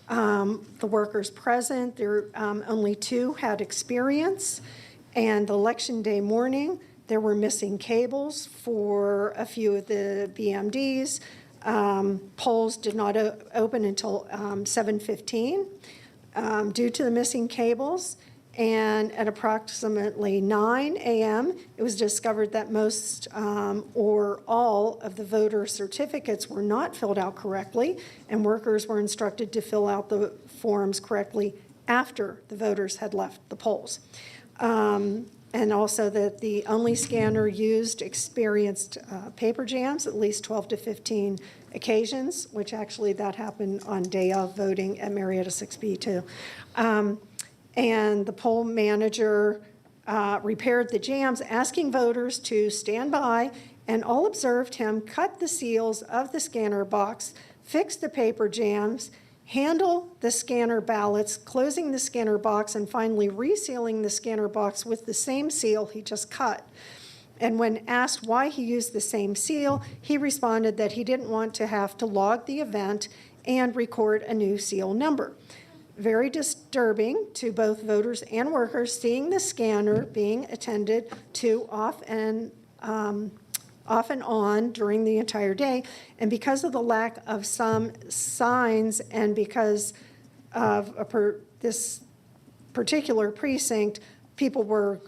The workers present, there only 2 had experience, and election day morning, there were missing cables for a few of the BMDs. Polls did not open until 7:15 due to the missing cables. And at approximately 9 a.m., it was discovered that most or all of the voter certificates were not filled out correctly, and workers were instructed to fill out the forms correctly after the voters had left the polls. And also that the only scanner used experienced paper jams, at least 12 to 15 occasions, which actually that happened on day of voting at Marietta 6B too. And the poll manager repaired the jams, asking voters to stand by, and all observed him cut the seals of the scanner box, fix the paper jams, handle the scanner ballots, closing the scanner box, and finally resealing the scanner box with the same seal he just cut. And when asked why he used the same seal, he responded that he didn't want to have to log the event and record a new seal number. Very disturbing to both voters and workers seeing the scanner being attended to off and on during the entire day. And because of the lack of some signs and because of this particular precinct, people were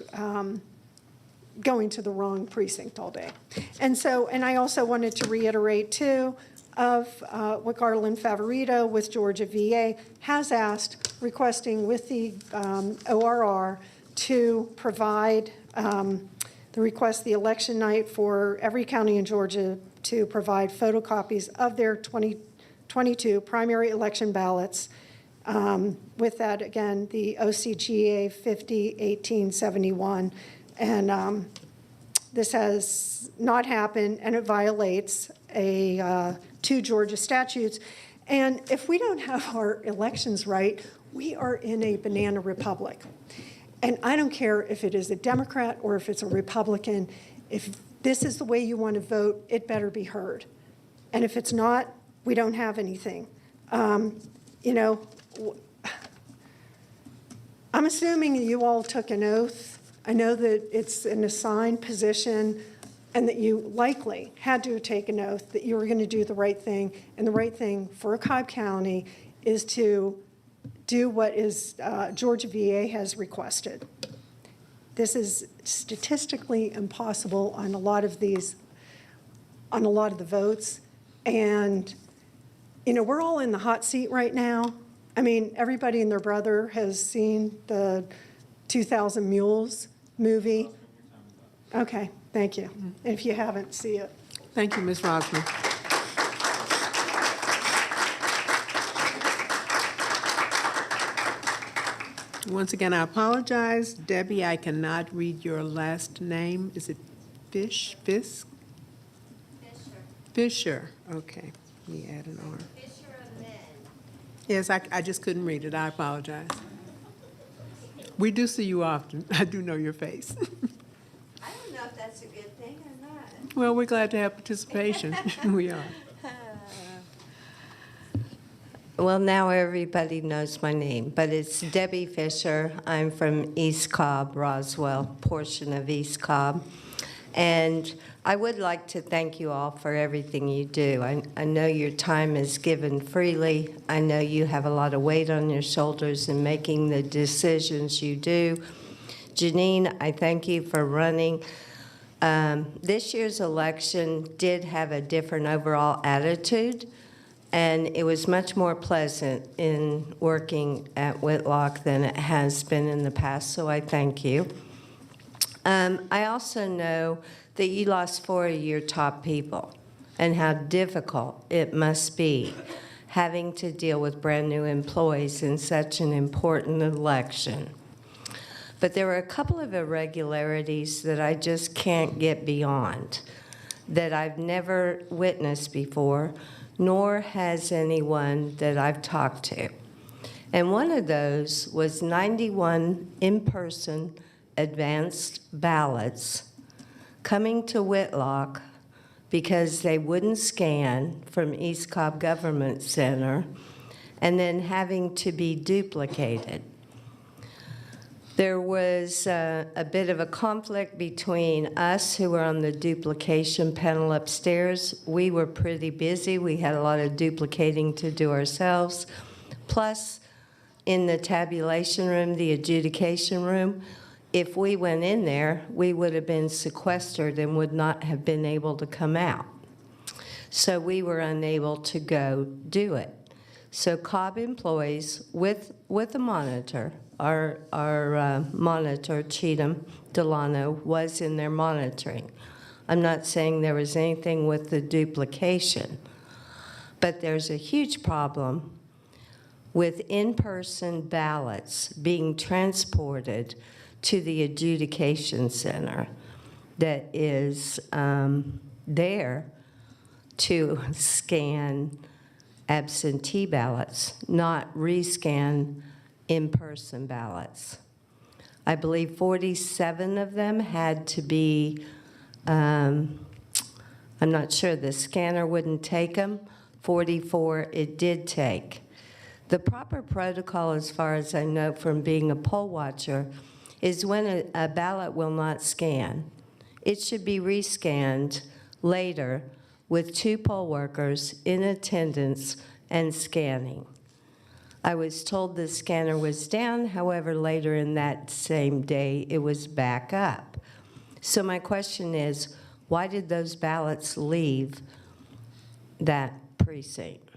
going to the wrong precinct all day. And so, and I also wanted to reiterate too, of what Garland Favorito with Georgia VA has asked, requesting with the ORR to provide the request the election night for every county in Georgia to provide photocopies of their 2022 primary election ballots. With that, again, the OCGA 50-1871. And this has not happened, and it violates 2 Georgia statutes. And if we don't have our elections right, we are in a banana republic. And I don't care if it is a Democrat or if it's a Republican. If this is the way you want to vote, it better be heard. And if it's not, we don't have anything. You know, I'm assuming you all took an oath. I know that it's an assigned position and that you likely had to take an oath that you were going to do the right thing. And the right thing for Cobb County is to do what is Georgia VA has requested. This is statistically impossible on a lot of the votes. And, you know, we're all in the hot seat right now. I mean, everybody and their brother has seen the 2000 Mules movie. Okay, thank you. And if you haven't, see it. Thank you, Ms. Rosman. Once again, I apologize. Debbie, I cannot read your last name. Is it Fisk? Fisher. Fisher, okay. Let me add an R. Fisher of Men. Yes, I just couldn't read it. I apologize. We do see you often. I do know your face. I don't know if that's a good thing or not. Well, we're glad to have participation. We are. Well, now everybody knows my name, but it's Debbie Fisher. I'm from East Cobb, Roswell, portion of East Cobb. And I would like to thank you all for everything you do. I know your time is given freely. I know you have a lot of weight on your shoulders in making the decisions you do. Janine, I thank you for running. This year's election did have a different overall attitude, and it was much more pleasant in working at Whitlock than it has been in the past, so I thank you. I also know that you lost 4 of your top people and how difficult it must be having to deal with brand-new employees in such an important election. But there were a couple of irregularities that I just can't get beyond, that I've never witnessed before, nor has anyone that I've talked to. And one of those was 91 in-person advanced ballots coming to Whitlock because they wouldn't scan from East Cobb Government Center and then having to be duplicated. There was a bit of a conflict between us who were on the duplication panel upstairs. We were pretty busy. We had a lot of duplicating to do ourselves. Plus, in the tabulation room, the adjudication room, if we went in there, we would have been sequestered and would not have been able to come out. So we were unable to go do it. So Cobb employees with a monitor, our monitor, Cheatham Delano, was in there monitoring. I'm not saying there was anything with the duplication, but there's a huge problem with in-person ballots being transported to the adjudication center that is there to scan absentee ballots, not rescan in-person ballots. I believe 47 of them had to be, I'm not sure, the scanner wouldn't take them. 44 it did take. The proper protocol, as far as I know from being a poll watcher, is when a ballot will not scan, it should be rescanned later with 2 poll workers in attendance and scanning. I was told the scanner was down, however, later in that same day, it was back up. So my question is, why did those ballots leave that precinct?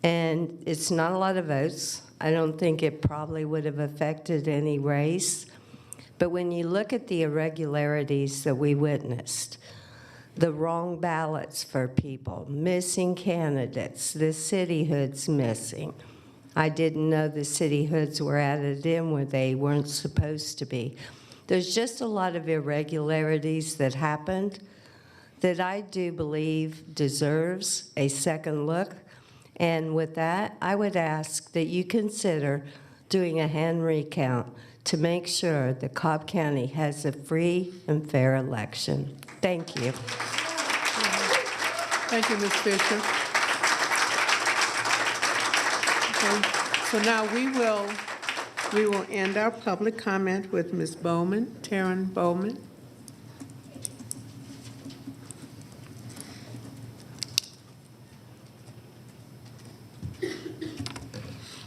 And it's not a lot of votes. I don't think it probably would have affected any race. But when you look at the irregularities that we witnessed, the wrong ballots for people, missing candidates, the city hoods missing. I didn't know the city hoods were added in where they weren't supposed to be. There's just a lot of irregularities that happened that I do believe deserves a second look. And with that, I would ask that you consider doing a hand recount to make sure that Cobb County has a free and fair election. Thank you. Thank you, Ms. Fisher. Okay, so now we will end our public comment with Ms. Bowman, Taryn Bowman.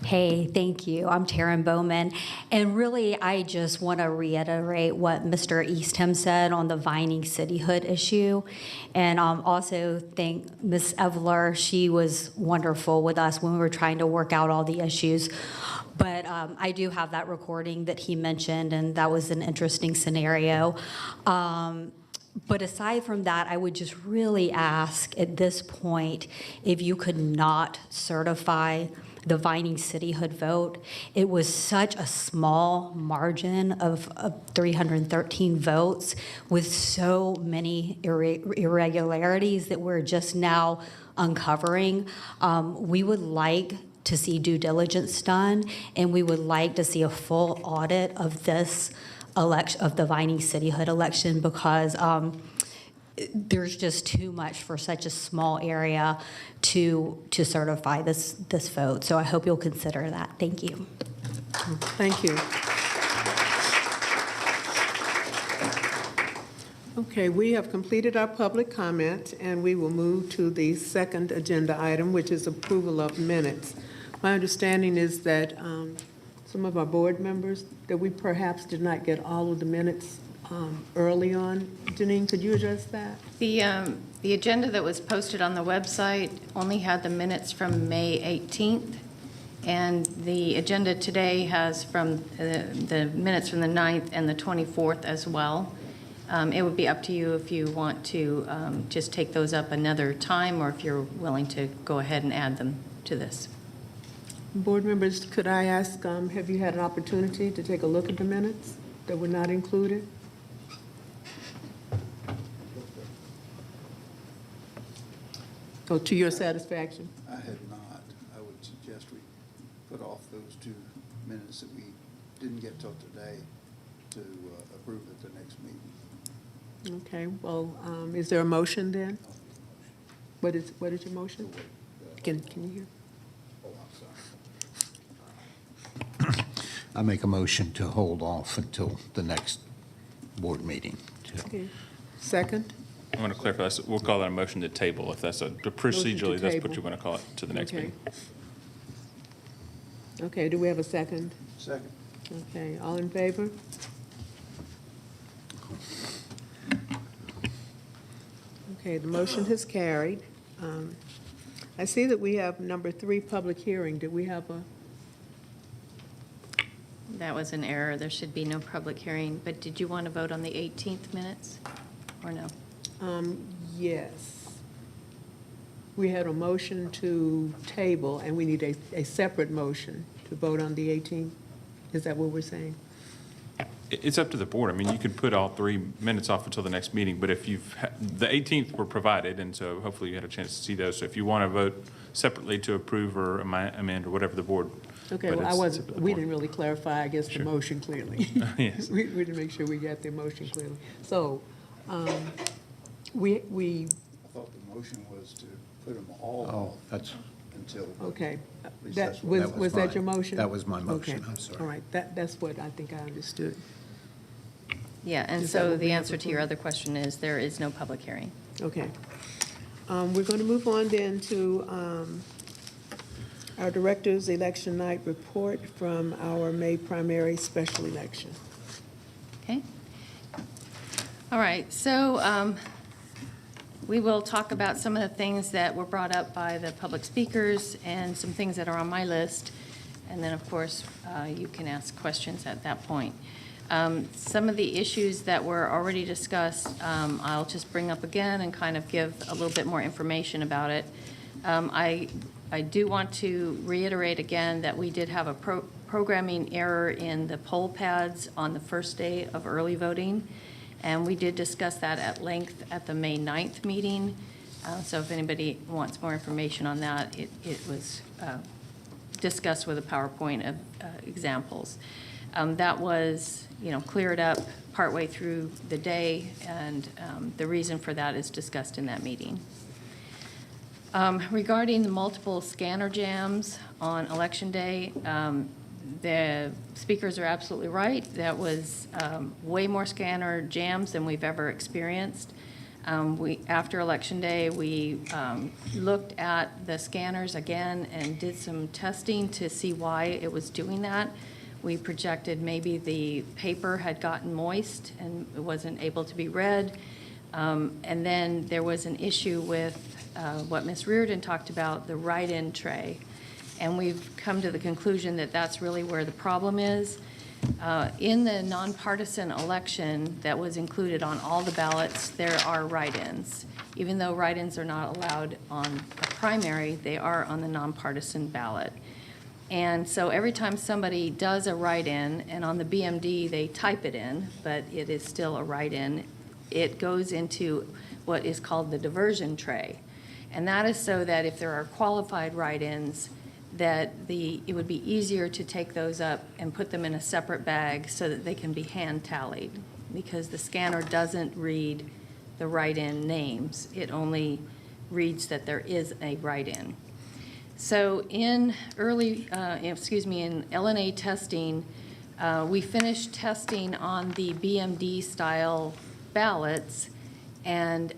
Hey, thank you. I'm Taryn Bowman. And really, I just want to reiterate what Mr. Eastham said on the Vining cityhood issue. And also thank Ms. Evler. She was wonderful with us when we were trying to work out all the issues. But I do have that recording that he mentioned, and that was an interesting scenario. But aside from that, I would just really ask at this point if you could not certify the Vining cityhood vote. It was such a small margin of 313 votes with so many irregularities that we're just now uncovering. We would like to see due diligence done, and we would like to see a full audit of this election, of the Vining cityhood election, because there's just too much for such a small area to certify this vote. So I hope you'll consider that. Thank you. Thank you. Okay, we have completed our public comment, and we will move to the second agenda item, which is approval of minutes. My understanding is that some of our board members, that we perhaps did not get all of the minutes early on. Janine, could you address that? The agenda that was posted on the website only had the minutes from May 18th, And the agenda today has from the minutes from the 9th and the 24th as well. It would be up to you if you want to just take those up another time, or if you're willing to go ahead and add them to this. Board members, could I ask, have you had an opportunity to take a look at the minutes that were not included? Oh, to your satisfaction? I had not. I would suggest we put off those 2 minutes that we didn't get till today to approve at the next meeting. Okay, well, is there a motion then? What is your motion? Can you hear? Oh, I'm sorry. I make a motion to hold off until the next board meeting. Okay. Second? I want to clarify, so we'll call that a motion to table, if that's procedurally, that's what you want to call it, to the next Okay. meeting. Okay, do we have a second? Second. Okay, all in favor? Okay, the motion has carried. I see that we have number 3, public hearing. Did we have a, That was an error. There should be no public hearing. But did you want to vote on the 18th minutes or no? yes. We had a motion to table, and we need a separate motion to vote on the 18th. Is that what we're saying? It's up to the board. I mean, you could put all 3 minutes off until the next meeting, but if the 18th were provided, and so hopefully you had a chance to see those. So if you want to vote separately to approve or amend or whatever the board. Okay, but well, it's up to the we board. didn't really clarify, I guess, the Sure. motion clearly. Yes. We didn't make sure we got the motion clearly. So, we, I thought the motion was to put them all off until. okay. At least That that's what- was that your motion? That was my motion, Okay. I'm sorry. All right, that's what I think I understood. Yeah, and Is that so what we the have answer to your approved? other question is there is no public hearing. Okay. We're going to move on then to our director's election night report from our May primary special election. Okay. All right, so we will talk about some of the things that were brought up by the public speakers and some things that are on my list. And then, of course, you can ask questions at that point. Some of the issues that were already discussed, I'll just bring up again and kind of give a little bit more information about it. I do want to reiterate again that we did have a programming error in the poll pads on the first day of early voting, and we did discuss that at length at the May 9th meeting. So if anybody wants more information on that, it was discussed with a PowerPoint of examples. That was, cleared up partway through the day, and the reason for that is discussed in that meeting. Regarding the multiple scanner jams on Election Day, the speakers are absolutely right. That was way more scanner jams than we've ever experienced. After Election Day, we looked at the scanners again and did some testing to see why it was doing that. We projected maybe the paper had gotten moist and it wasn't able to be read. And then there was an issue with what Ms. Reardon talked about, the write-in tray. And we've come to the conclusion that that's really where the problem is. In the nonpartisan election that was included on all the ballots, there are write-ins. Even though write-ins are not allowed on a primary, they are on the nonpartisan ballot. And so every time somebody does a write-in, and on the BMD they type it in, but it is still a write-in, it goes into what is called the diversion tray. And that is so that if there are qualified write-ins, that it would be easier to take those up and put them in a separate bag so that they can be hand tallied, because the scanner doesn't read the write-in names. It only reads that there is a write-in. So in in LNA testing, we finished testing on the BMD style ballots, and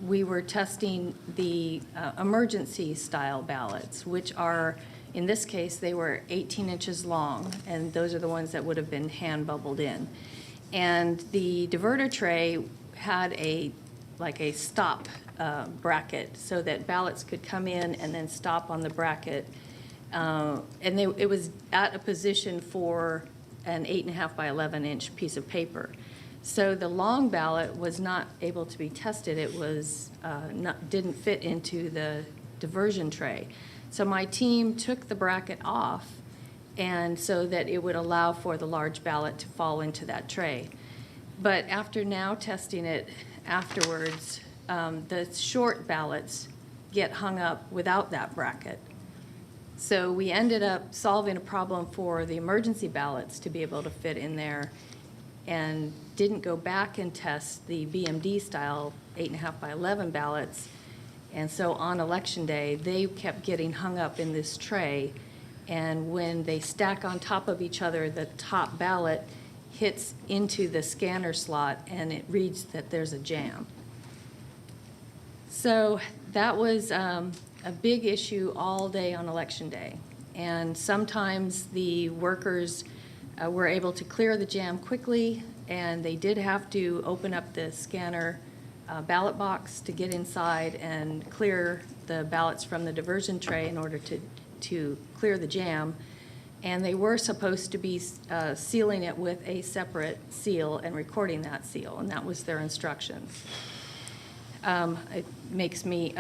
we were testing the emergency style ballots, which are, in this case, they were 18 inches long, and those are the ones that would have been hand bubbled in. And the diverter tray had a stop bracket so that ballots could come in and then stop on the bracket And it was at a position for an 8.5 by 11-inch piece of paper. So the long ballot was not able to be tested. It was didn't fit into the diversion tray. So my team took the bracket off, and so that it would allow for the large ballot to fall into that tray. But after now testing it afterwards, the short ballots get hung up without that bracket. So we ended up solving a problem for the emergency ballots to be able to fit in there, and didn't go back and test the BMD style 8.5 by 11 ballots. And so on election day, they kept getting hung up in this tray. And when they stack on top of each other, the top ballot hits into the scanner slot and it reads that there's a jam. So that was a big issue all day on election day. And sometimes the workers were able to clear the jam quickly, and they did have to open up the scanner ballot box to get inside and clear the ballots from the diversion tray in order to clear the jam. And they were supposed to be sealing it with a separate seal and recording that seal, and that was their instructions. It makes me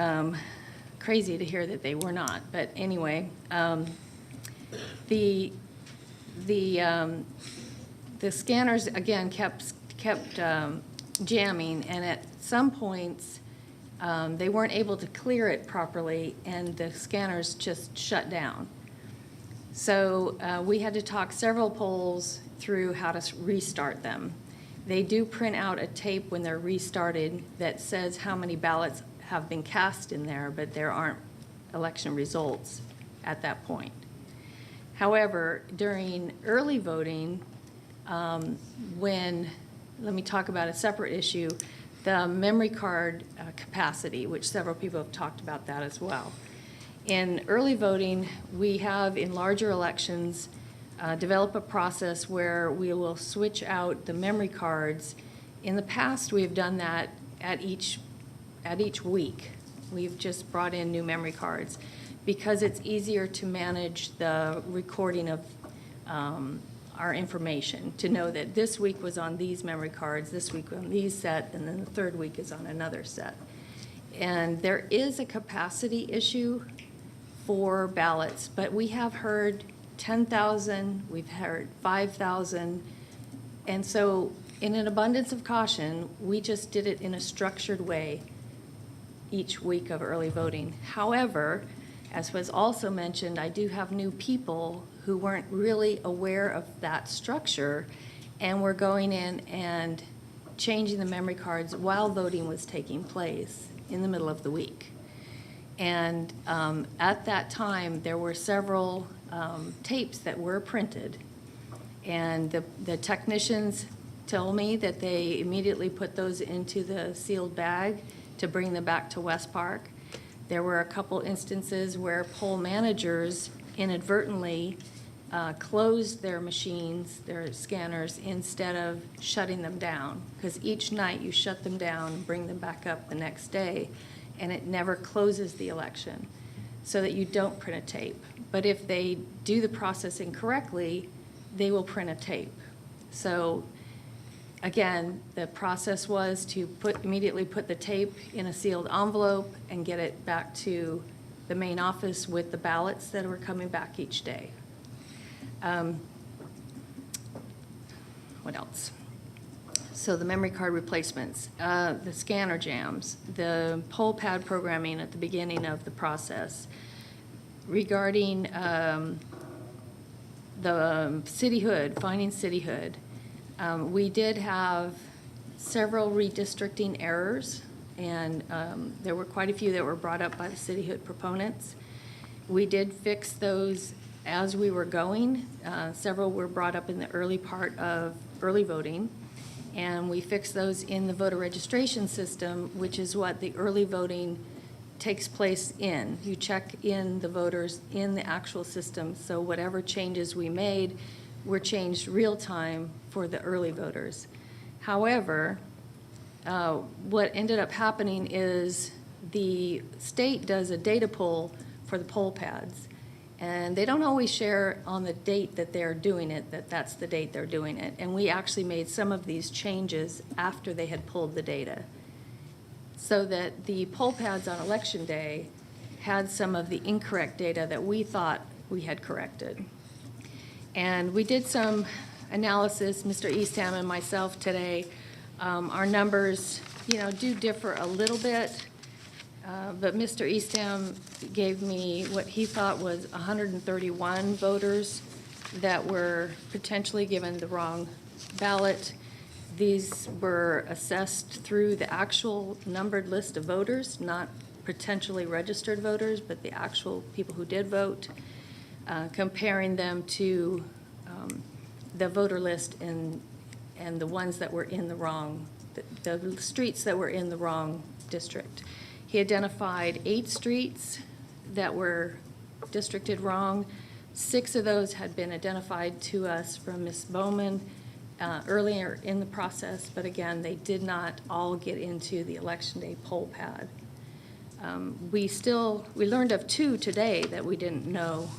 crazy to hear that they were not, but anyway, the scanners again kept jamming, and at some points they weren't able to clear it properly, and the scanners just shut down. So we had to talk several polls through how to restart them. They do print out a tape when they're restarted that says how many ballots have been cast in there, but there aren't election results at that point. However, during early voting, let me talk about a separate issue, the memory card capacity, which several people have talked about that as well. In early voting, we have in larger elections develop a process where we will switch out the memory cards. In the past, we've done that at each week. We've just brought in new memory cards because it's easier to manage the recording of our information, to know that this week was on these memory cards, this week on these set, and then the third week is on another set. And there is a capacity issue for ballots, but we have heard 10,000, we've heard 5,000, and so in an abundance of caution, we just did it in a structured way each week of early voting. However, as was also mentioned, I do have new people who weren't really aware of that structure, and were going in and changing the memory cards while voting was taking place in the middle of the week. And at that time, there were several tapes that were printed, and the technicians told me that they immediately put those into the sealed bag to bring them back to West Park. There were a couple instances where poll managers inadvertently closed their machines, their scanners, instead of shutting them down, because each night you shut them down and bring them back up the next day, and it never closes the election, so that you don't print a tape. But if they do the process incorrectly, they will print a tape. So again, the process was to immediately put the tape in a sealed envelope and get it back to the main office with the ballots that were coming back each day. What else? So the memory card replacements, the scanner jams, the poll pad programming at the beginning of the process. Regarding the cityhood, finding cityhood, we did have several redistricting errors, and there were quite a few that were brought up by the cityhood proponents. We did fix those as we were going. Several were brought up in the early part of early voting, and we fixed those in the voter registration system, which is what the early voting takes place in. You check in the voters in the actual system, so whatever changes we made were changed real time for the early voters. However, what ended up happening is the state does a data poll for the poll pads, And they don't always share on the date that they're doing it, that that's the date they're doing it. And we actually made some of these changes after they had pulled the data, so that the poll pads on election day had some of the incorrect data that we thought we had corrected. And we did some analysis, Mr. Eastham and myself today. Our numbers, do differ a little bit. But Mr. Eastham gave me what he thought was 131 voters that were potentially given the wrong ballot. These were assessed through the actual numbered list of voters, not potentially registered voters, but the actual people who did vote, comparing them to the voter list and the ones that were in the wrong, the streets that were in the wrong district. He identified 8 streets that were districted wrong. 6 of those had been identified to us from Ms. Bowman earlier in the process, but again, they did not all get into the election day poll pad. We learned of 2 today that we didn't know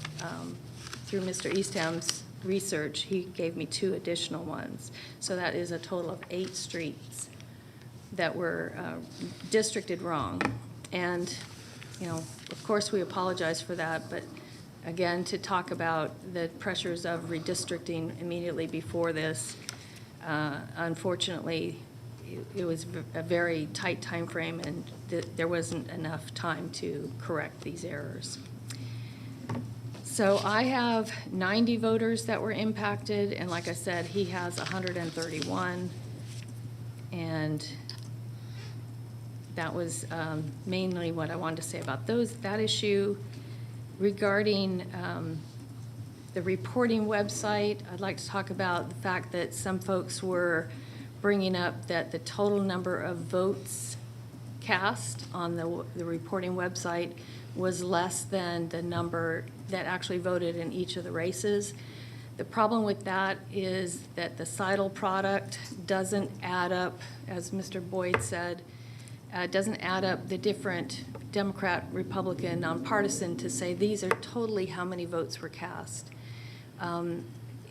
through Mr. Eastham's research. He gave me 2 additional ones. So that is a total of 8 streets that were districted wrong. And, of course, we apologize for that, but again, to talk about the pressures of redistricting immediately before this, unfortunately, it was a very tight time frame, and there wasn't enough time to correct these errors. So I have 90 voters that were impacted, and like I said, he has 131. And that was mainly what I wanted to say about that issue. Regarding the reporting website, I'd like to talk about the fact that some folks were bringing up that the total number of votes cast on the reporting website was less than the number that actually voted in each of the races. The problem with that is that the Seidel product doesn't add up, as Mr. Boyd said, doesn't add up the different Democrat, Republican, nonpartisan to say these are totally how many votes were cast.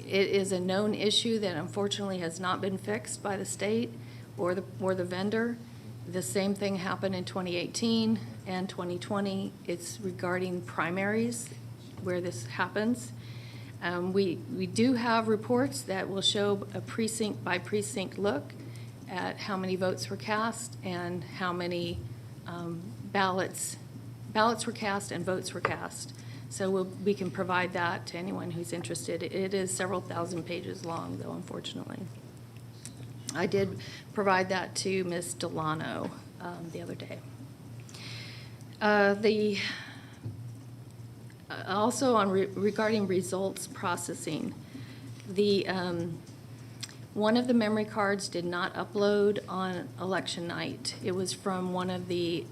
It is a known issue that unfortunately has not been fixed by the state or the vendor. The same thing happened in 2018 and 2020. It's regarding primaries where this happens. We do have reports that will show a precinct by precinct look at how many votes were cast and how many ballots were cast and votes were cast. So we can provide that to anyone who's interested. It is several thousand pages long, though, unfortunately. I did provide that to Ms. Delano the other day. Also regarding results processing, one of the memory cards did not upload on election night. It was from one of the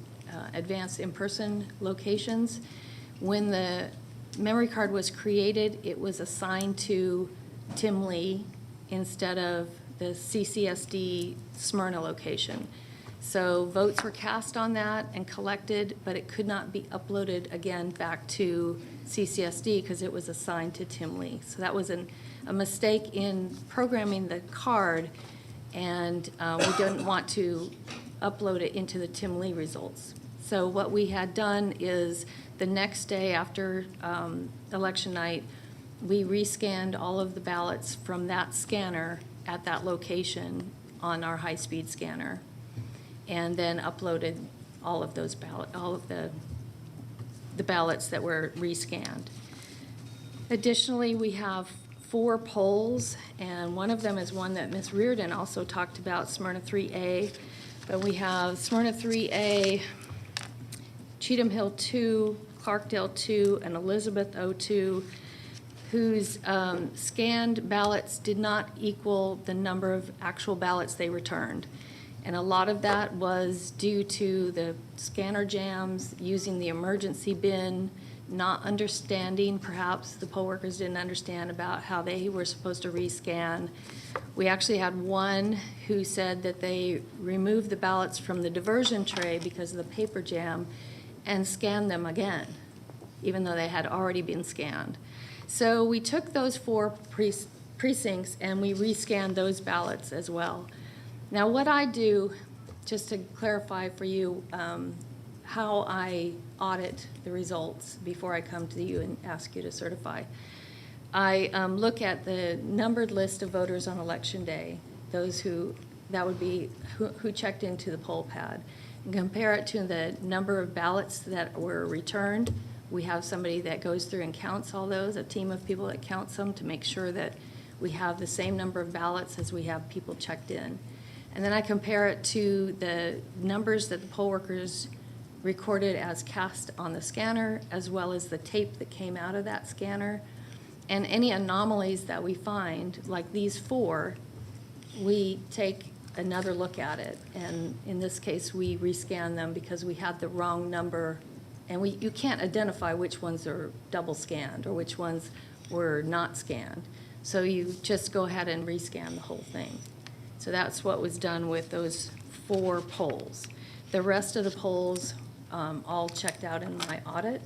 advanced in-person locations. When the memory card was created, it was assigned to Tim Lee instead of the CCSD Smyrna location. So votes were cast on that and collected, but it could not be uploaded again back to CCSD because it was assigned to Tim Lee. So that was a mistake in programming the card, and we didn't want to upload it into the Tim Lee results. So what we had done is the next day after election night, we rescanned all of the ballots from that scanner at that location on our high-speed scanner, and then uploaded all of those the ballots that were rescanned. Additionally, we have 4 polls, and one of them is one that Ms. Reardon also talked about, Smyrna 3A. But we have Smyrna 3A, Cheatham Hill 2, Clarkdale 2, and Elizabeth 02, whose scanned ballots did not equal the number of actual ballots they returned. And a lot of that was due to the scanner jams, using the emergency bin, not understanding, perhaps the poll workers didn't understand about how they were supposed to rescan. We actually had one who said that they removed the ballots from the diversion tray because of the paper jam and scanned them again. even though they had already been scanned. So we took those 4 precincts and we rescanned those ballots as well. Now, what I do, just to clarify for you, how I audit the results before I come to you and ask you to certify. I look at the numbered list of voters on election day, those who checked into the poll pad, and compare it to the number of ballots that were returned. We have somebody that goes through and counts all those, a team of people that counts them to make sure that we have the same number of ballots as we have people checked in. And then I compare it to the numbers that the poll workers recorded as cast on the scanner, as well as the tape that came out of that scanner. And any anomalies that we find, like these 4, we take another look at it. And in this case, we rescan them because we had the wrong number. And you can't identify which ones are double scanned or which ones were not scanned. So you just go ahead and rescan the whole thing. So that's what was done with those 4 polls. The rest of the polls all checked out in my audit.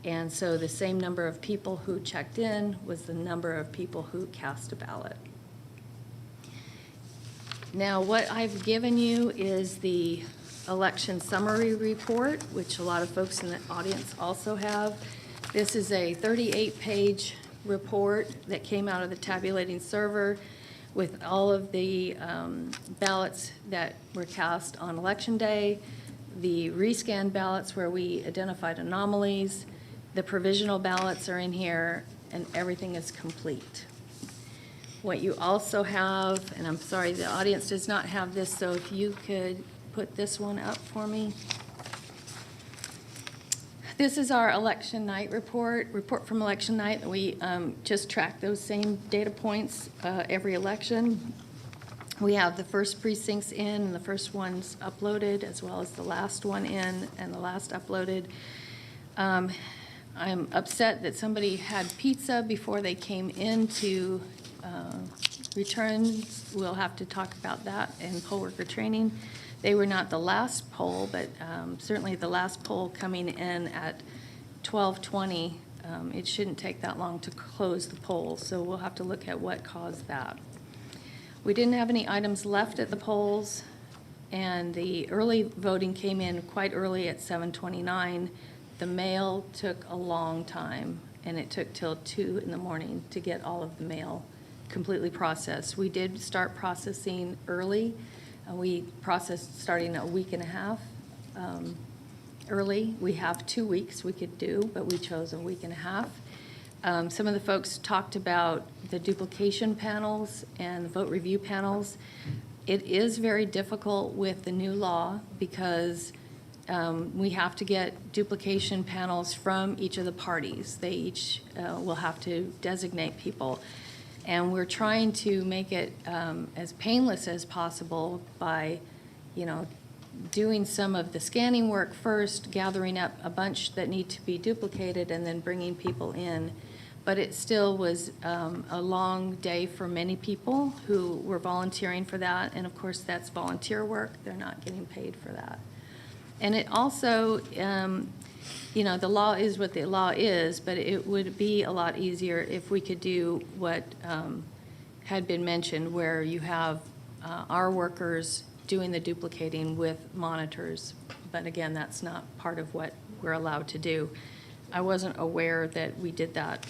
And so the same number of people who checked in was the number of people who cast a ballot. Now, what I've given you is the election summary report, which a lot of folks in the audience also have. This is a 38-page report that came out of the tabulating server with all of the ballots that were cast on election day, the rescanned ballots where we identified anomalies, the provisional ballots are in here, and everything is complete. What you also have, and I'm sorry, the audience does not have this, so if you could put this one up for me. This is our election night report from election night. We just track those same data points every election. We have the first precincts in and the first ones uploaded, as well as the last one in and the last uploaded. I'm upset that somebody had pizza before they came in to return. We'll have to talk about that in poll worker training. They were not the last poll, but certainly the last poll coming in at 12:20. It shouldn't take that long to close the poll, so we'll have to look at what caused that. We didn't have any items left at the polls, and the early voting came in quite early at 7:29. The mail took a long time, and it took till 2 in the morning to get all of the mail completely processed. We did start processing early. We processed starting a week and a half early. We have 2 weeks we could do, but we chose a week and a half. Some of the folks talked about the duplication panels and the vote review panels. It is very difficult with the new law because we have to get duplication panels from each of the parties. They each will have to designate people. And we're trying to make it as painless as possible by, doing some of the scanning work first, gathering up a bunch that need to be duplicated, and then bringing people in. But it still was a long day for many people who were volunteering for that. And of course, that's volunteer work. They're not getting paid for that. And it also, the law is what the law is, but it would be a lot easier if we could do what had been mentioned, where you have our workers doing the duplicating with monitors. But again, that's not part of what we're allowed to do. I wasn't aware that we did that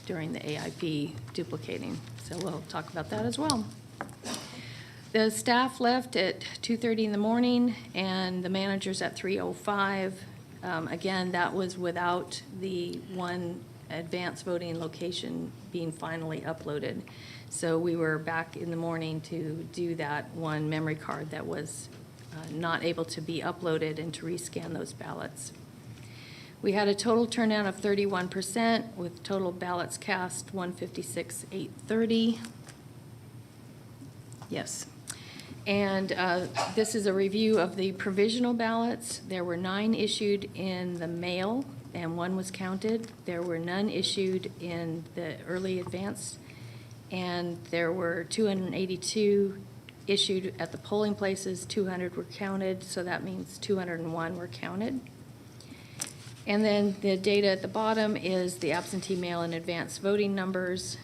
during the AIP duplicating, so we'll talk about that as well. The staff left at 2:30 in the morning, and the managers at 3:05. Again, that was without the one advanced voting location being finally uploaded. So we were back in the morning to do that one memory card that was not able to be uploaded and to rescan those ballots. We had a total turnout of 31% with total ballots cast 156,830. Yes. And this is a review of the provisional ballots. There were 9 issued in the mail, and 1 was counted. There were none issued in the early advance, and there were 282 issued at the polling places. 200 were counted, so that means 201 were counted. And then the data at the bottom is the absentee mail and advance voting numbers.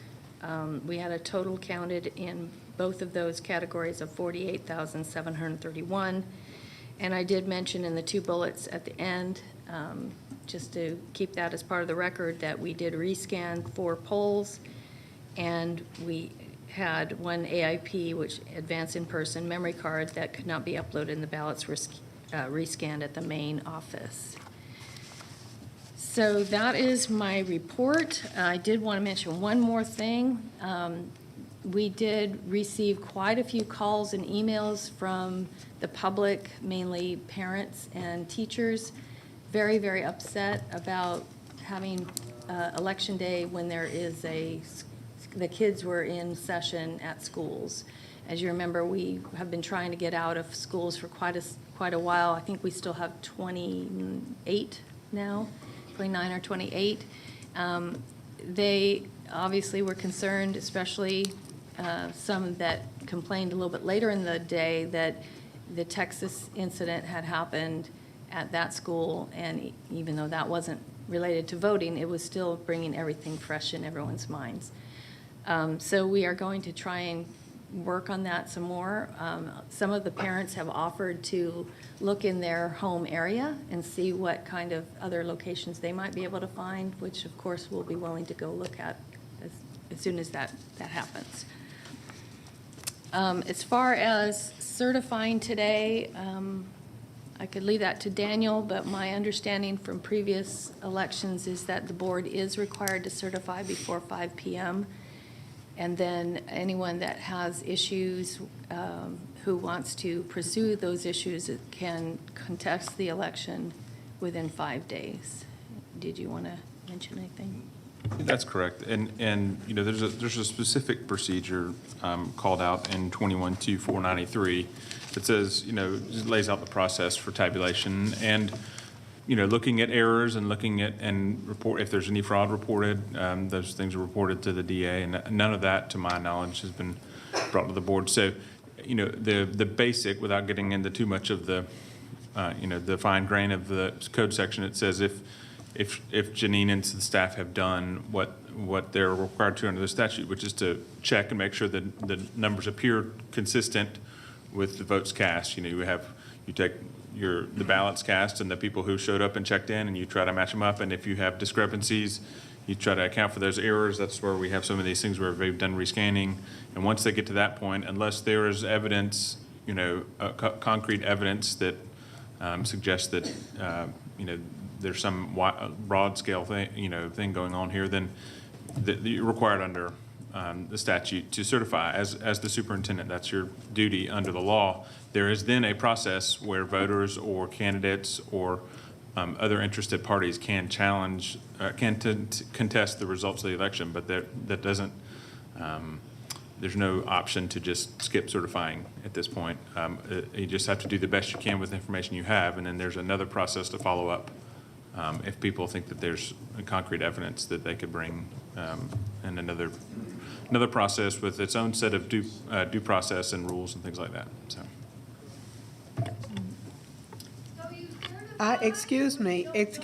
We had a total counted in both of those categories of 48,731. And I did mention in the two bullets at the end, just to keep that as part of the record, that we did rescan 4 polls, and we had one AIP, which advanced in-person memory card, that could not be uploaded, and the ballots were rescanned at the main office. So that is my report. I did want to mention one more thing. We did receive quite a few calls and emails from the public, mainly parents and teachers, very, very upset about having Election Day when there is the kids were in session at schools. As you remember, we have been trying to get out of schools for quite a while. I think we still have 28 now. 29 or 28. They obviously were concerned, especially some that complained a little bit later in the day, that the Texas incident had happened at that school, and even though that wasn't related to voting, it was still bringing everything fresh in everyone's minds. So we are going to try and work on that some more. Some of the parents have offered to look in their home area and see what kind of other locations they might be able to find, which of course we'll be willing to go look at as soon as that happens. As far as certifying today, I could leave that to Daniel, but my understanding from previous elections is that the board is required to certify before 5 p.m. And then anyone that has issues, who wants to pursue those issues, can contest the election within 5 days. Did you want to mention anything? That's correct. And you know, there's a specific procedure called out in 21-2493 that says, you know, just lays out the process for tabulation, and you know, looking at errors and looking at and report if there's any fraud reported. Those things are reported to the DA, and none of that, to my knowledge, has been brought to the board. So, you know, the basic, without getting into too much of the, you know, the fine grain of the code section, it says if Janine and the staff have done what they're required to under the statute, which is to check and make sure that the numbers appear consistent with the votes cast. You know, you take the ballots cast and the people who showed up and checked in, and you try to match them up. And if you have discrepancies, you try to account for those errors. That's where we have some of these things where they've done rescanning. And once they get to that point, unless there is evidence, you know, concrete evidence that suggests that, you know, there's some broad scale thing going on here, then you're required under the statute to certify as the superintendent. That's your duty under the law. There is then a process where voters or candidates or other interested parties can challenge, contest the results of the election, but that doesn't, there's no option to just skip certifying at this point. You just have to do the best you can with the information you have, and then there's another process to follow up if people think that there's concrete evidence that they could bring, and another process with its own set of due process and rules and things like that. So. Excuse me. We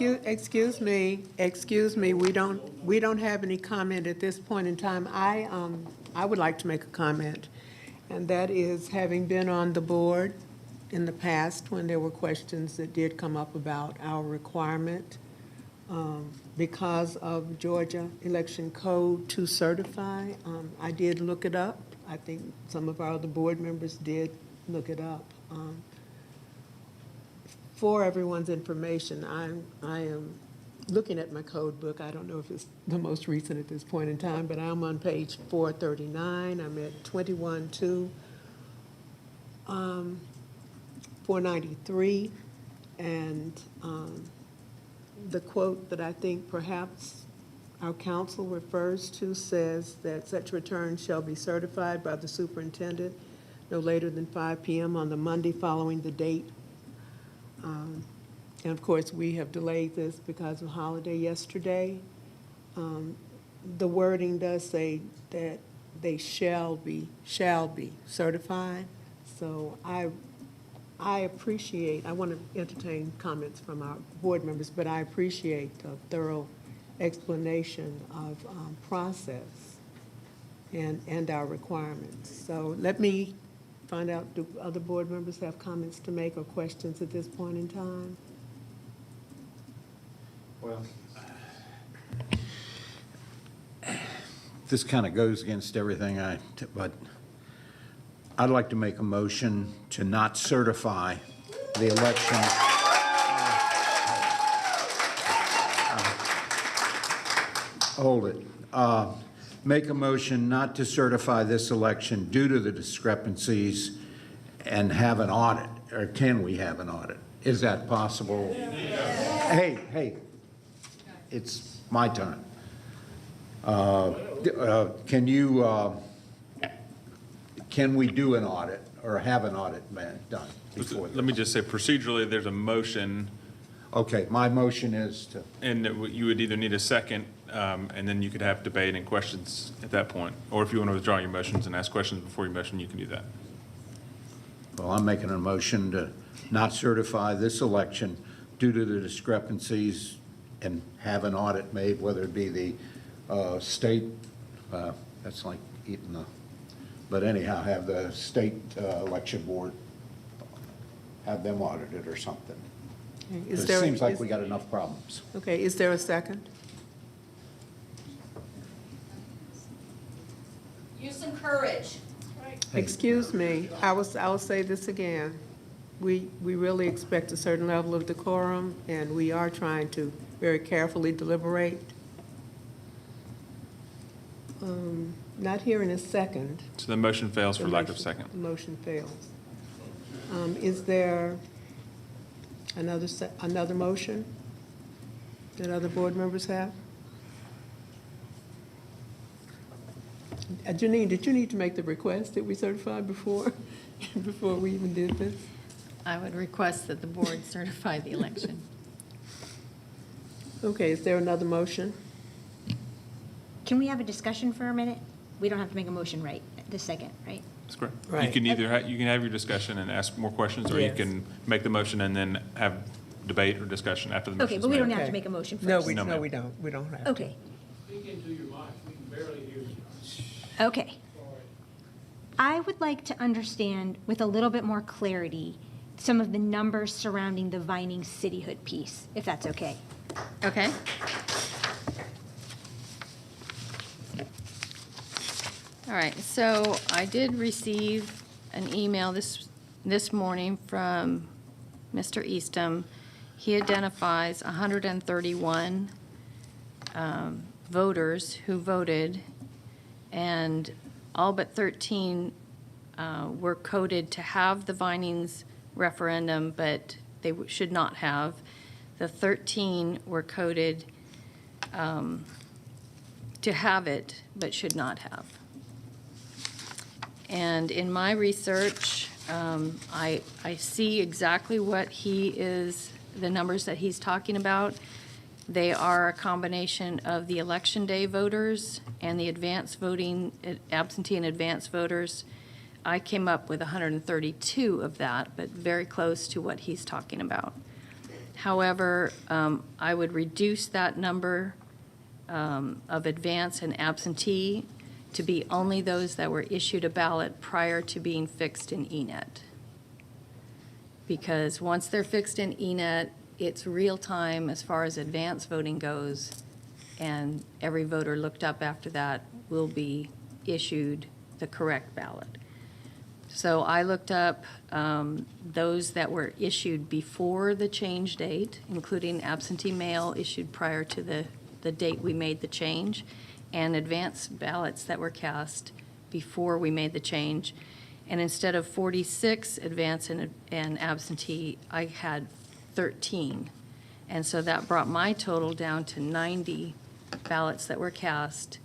don't have any comment at this point in time. I would like to make a comment, and that is, having been on the board in the past when there were questions that did come up about our requirement because of Georgia Election Code to certify. I did look it up. I think some of our other board members did look it up. For everyone's information, I am looking at my code book. I don't know if it's the most recent at this point in time, but I'm on page 439. I'm at 21-2, 493, and the quote that I think perhaps our council refers to says that such returns shall be certified by the superintendent no later than 5 p.m. on the Monday following the date. And of course, we have delayed this because of holiday yesterday. The wording does say that they shall be certified. So I I want to entertain comments from our board members, but I appreciate the thorough explanation of process and our requirements. So let me find out, do other board members have comments to make or questions at this point in time? Well, this kind of goes against everything but I'd like to make a motion to not certify the election. Hold it. Make a motion not to certify this election due to the discrepancies and have an audit, or can we have an audit? Is that possible? Hey, it's my time. Can we do an audit or have an audit done before? Let me just say procedurally, there's a motion. Okay, my motion is to. And you would either need a second, and then you could have debate and questions at that point. Or if you want to withdraw your motions and ask questions before your motion, you can do that. Well, I'm making a motion to not certify this election due to the discrepancies and have an audit made, whether it be the state, that's like eating the, but anyhow, have the state election board, have them audited or something. It seems like we got enough problems. Okay, is there a second? Use some courage. Excuse me, I will say this again. We really expect a certain level of decorum, and we are trying to very carefully deliberate. Not hearing a second. So the motion fails for lack of second. The motion fails. Is there another motion that other board members have? Janine, did you need to make the request that we certify before we even did this? I would request that the board certify the election. Okay, is there another motion? Can we have a discussion for a minute? We don't have to make a motion right this second, right? That's correct. Right. You can either, you can have your discussion and ask more questions, or you Yes. can make the motion and then have debate or discussion after the motion. Okay, but we don't have to make a motion first. No, we ma'am. don't. We don't have to. Okay. Speak into your mic, we can barely hear you. Okay. I would like to understand with a little bit more clarity some of the numbers surrounding the Vining cityhood piece, if that's okay. Okay? All right, so I did receive an email this morning from Mr. Eastham. He identifies 131 voters who voted, and all but 13 were coded to have the Vinings referendum, but they should not have. The 13 were coded to have it, but should not have. And in my research, I see exactly what the numbers that he's talking about. They are a combination of the election day voters and the advanced voting, absentee and advanced voters. I came up with 132 of that, but very close to what he's talking about. However, I would reduce that number of advance and absentee to be only those that were issued a ballot prior to being fixed in ENET. Because once they're fixed in ENET, it's real time as far as advance voting goes, and every voter looked up after that will be issued the correct ballot. So I looked up those that were issued before the change date, including absentee mail issued prior to the date we made the change, and advance ballots that were cast before we made the change. And instead of 46 advance and absentee, I had 13. And so that brought my total down to 90 ballots that were cast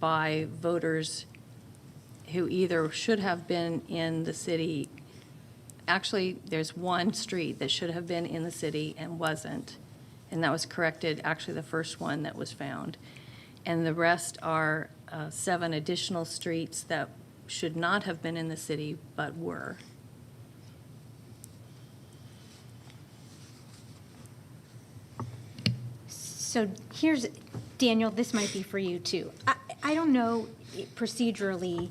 by voters who either should have been in the city. Actually, there's one street that should have been in the city and wasn't. And that was corrected, actually the first one that was found. And the rest are 7 additional streets that should not have been in the city but were. So here's, Daniel, this might be for you too. I don't know procedurally,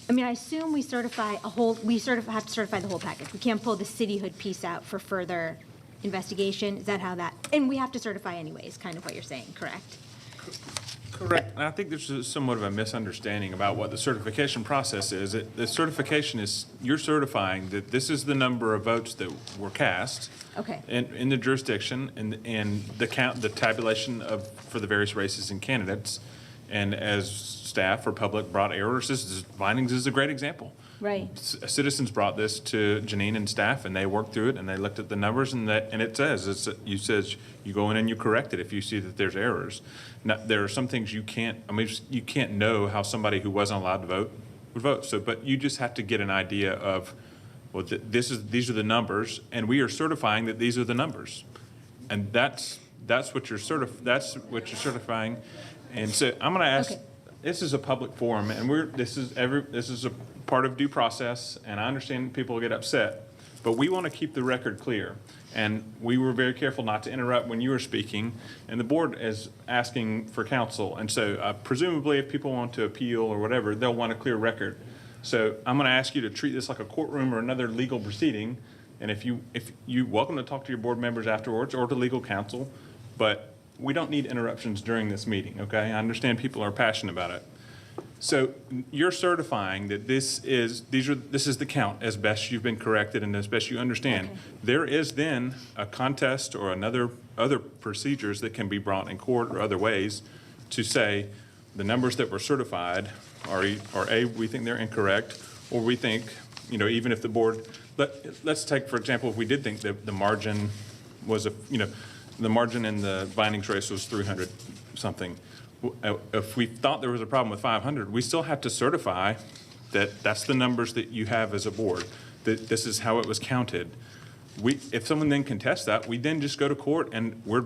I mean, I assume we certify have to certify the whole package. We can't pull the cityhood piece out for further investigation. Is that how that, and we have to certify anyway, is kind of what you're saying, correct? Correct. And I think there's somewhat of a misunderstanding about what the certification process is. The certification is, you're certifying that this is the number of votes that were cast Okay. in the jurisdiction, and the count, the tabulation for the various races and candidates. And as staff or public brought errors, findings is a great example. Right. Citizens brought this to Janine and staff, and they worked through it, and they looked at the numbers, and it says, you go in and you correct it if you see that there's errors. Now, there are some things you can't know how somebody who wasn't allowed to vote would vote. So, but you just have to get an idea of, well, these are the numbers, and we are certifying that these are the numbers. And that's what you're certifying. And so I'm going to ask, this is a public forum, and this is a part of due process, and I understand people get upset, but we want to keep the record clear. And we were very careful not to interrupt when you were speaking, and the board is asking for counsel. And so presumably if people want to appeal or whatever, they'll want a clear record. So I'm going to ask you to treat this like a courtroom or another legal proceeding. And if you're welcome to talk to your board members afterwards or to legal counsel, but we don't need interruptions during this meeting, okay? I understand people are passionate about it. So you're certifying that this is the count as best you've been corrected and as best you understand. Okay. There is then a contest or other procedures that can be brought in court or other ways to say the numbers that were certified are we think they're incorrect, or we think, even if the board, let's take, for example, if we did think that the margin was the margin in the bindings race was 300 something. If we thought there was a problem with 500, we still have to certify that that's the numbers that you have as a board, that this is how it was counted. If someone then contests that, we then just go to court, and we're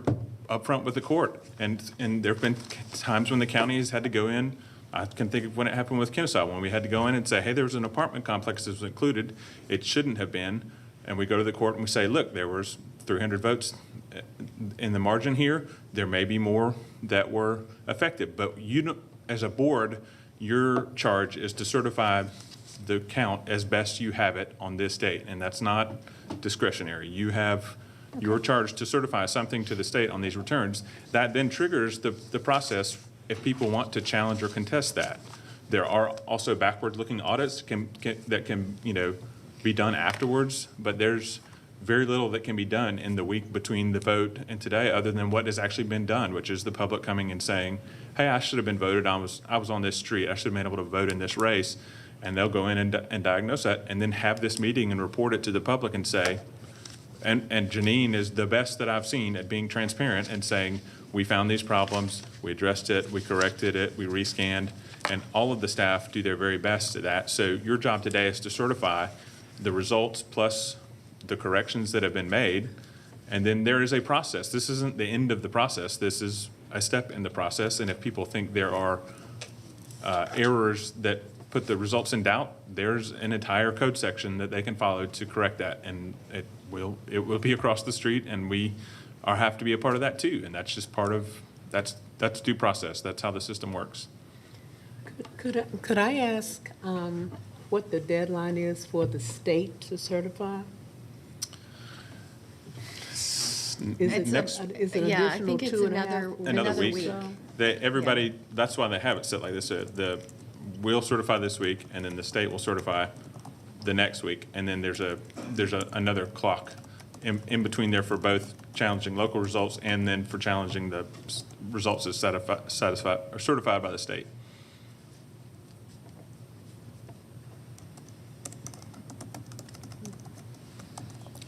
upfront with the court. And there have been times when the county has had to go in. I can think of when it happened with Kennesaw, when we had to go in and say, hey, there was an apartment complex that was included. It shouldn't have been. And we go to the court and we say, look, there was 300 votes in the margin here. There may be more that were affected, but as a board, your charge is to certify the count as best you have it on this date, and that's not discretionary. You have your charge to certify something to the state on these returns. That then triggers the process if people want to challenge or contest that. There are also backward-looking audits that can be done afterwards, but there's very little that can be done in the week between the vote and today other than what has actually been done, which is the public coming and saying, hey, I should have been voted. I was on this street. I should have been able to vote in this race. And they'll go in and diagnose that and then have this meeting and report it to the public and say, and Janine is the best that I've seen at being transparent and saying, we found these problems, we addressed it, we corrected it, we rescanned, and all of the staff do their very best at that. So your job today is to certify the results plus the corrections that have been made, and then there is a process. This isn't the end of the process. This is a step in the process, and if people think there are errors that put the results in doubt, there's an entire code section that they can follow to correct that, and it will be across the street, and we have to be a part of that too, and that's just part of, that's due process. That's how the system works. Could I ask what the deadline is for the state to certify? Is it Yeah, I additional think it's 2.5? Another week. So- Everybody, that's why they have it set like this. We'll certify this week, and then the state will certify the next week, and then there's another clock in between there for both challenging local results and then for challenging the results as satisfied or certified by the state.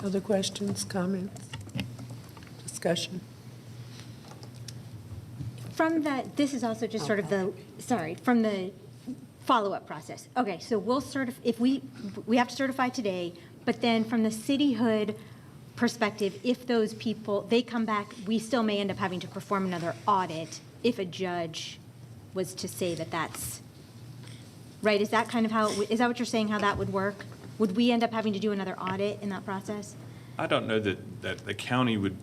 Other questions, comments, discussion? This is also just sort of from the follow-up process. Okay, so we'll if we have to certify today, but then from the cityhood perspective, if those people, they come back, we still may end up having to perform another audit if a judge was to say that that's, right? Is that kind of is that what you're saying, how that would work? Would we end up having to do another audit in that process? I don't know that the county would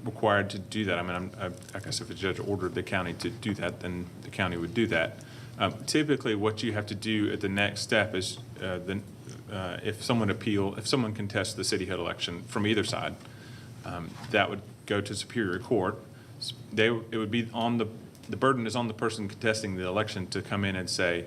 required to do that. I mean, I guess if a judge ordered the county to do that, then the county would do that. Typically, what you have to do at the next step is if someone contests the cityhood election from either side, that would go to Superior Court. It would be on the burden is on the person contesting the election to come in and say,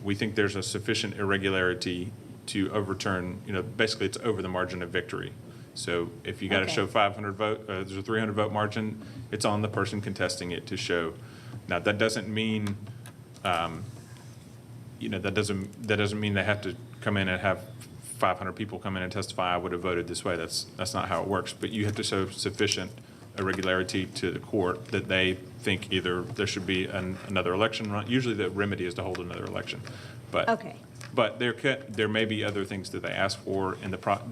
we think there's a sufficient irregularity to overturn, basically it's over the margin of victory. So if you got to show 500 vote, there's a 300 vote margin, it's on the person contesting it to show. Now, that doesn't mean, that doesn't mean they have to come in and have 500 people come in and testify, I would have voted this way. That's not how it works. But you have to show sufficient irregularity to the court that they think either there should be another election run. Usually the remedy is to hold another election. But there may be other things that they ask for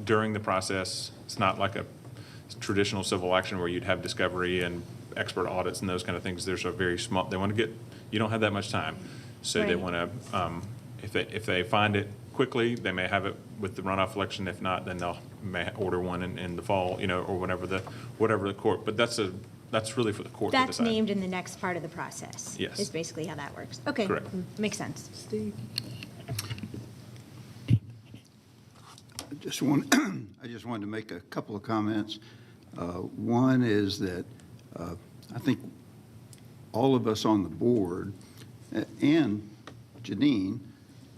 during the process. It's not like a traditional civil action where you'd have discovery and expert audits and those kind of things. There's a very small, you don't have that much time. So they want to, if they find it quickly, they may have it with the runoff election. If not, then they'll may order one in the fall, or whatever the court. But that's really for the court to decide. That's named in the next part of the process. Yes. Is basically how that works. Okay. Correct. Makes sense. Steve? I just wanted to make a couple of comments. One is that I think all of us on the board and Janine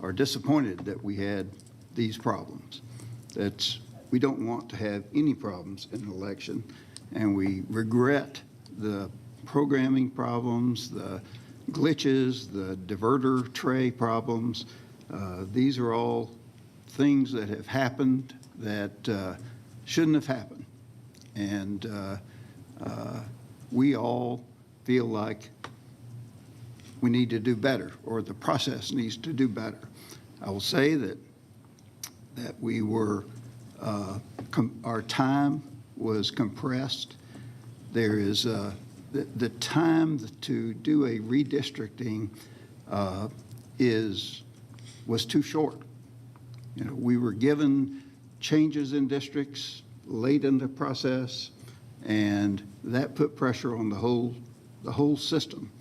are disappointed that we had these problems. We don't want to have any problems in an election, and we regret the programming problems, the glitches, the diverter tray problems. These are all things that have happened that shouldn't have happened. And we all feel like we need to do better, or the process needs to do better. I will say that we were, our time was compressed. There is the time to do a redistricting was too short. We were given changes in districts late in the process, and that put pressure on the whole system.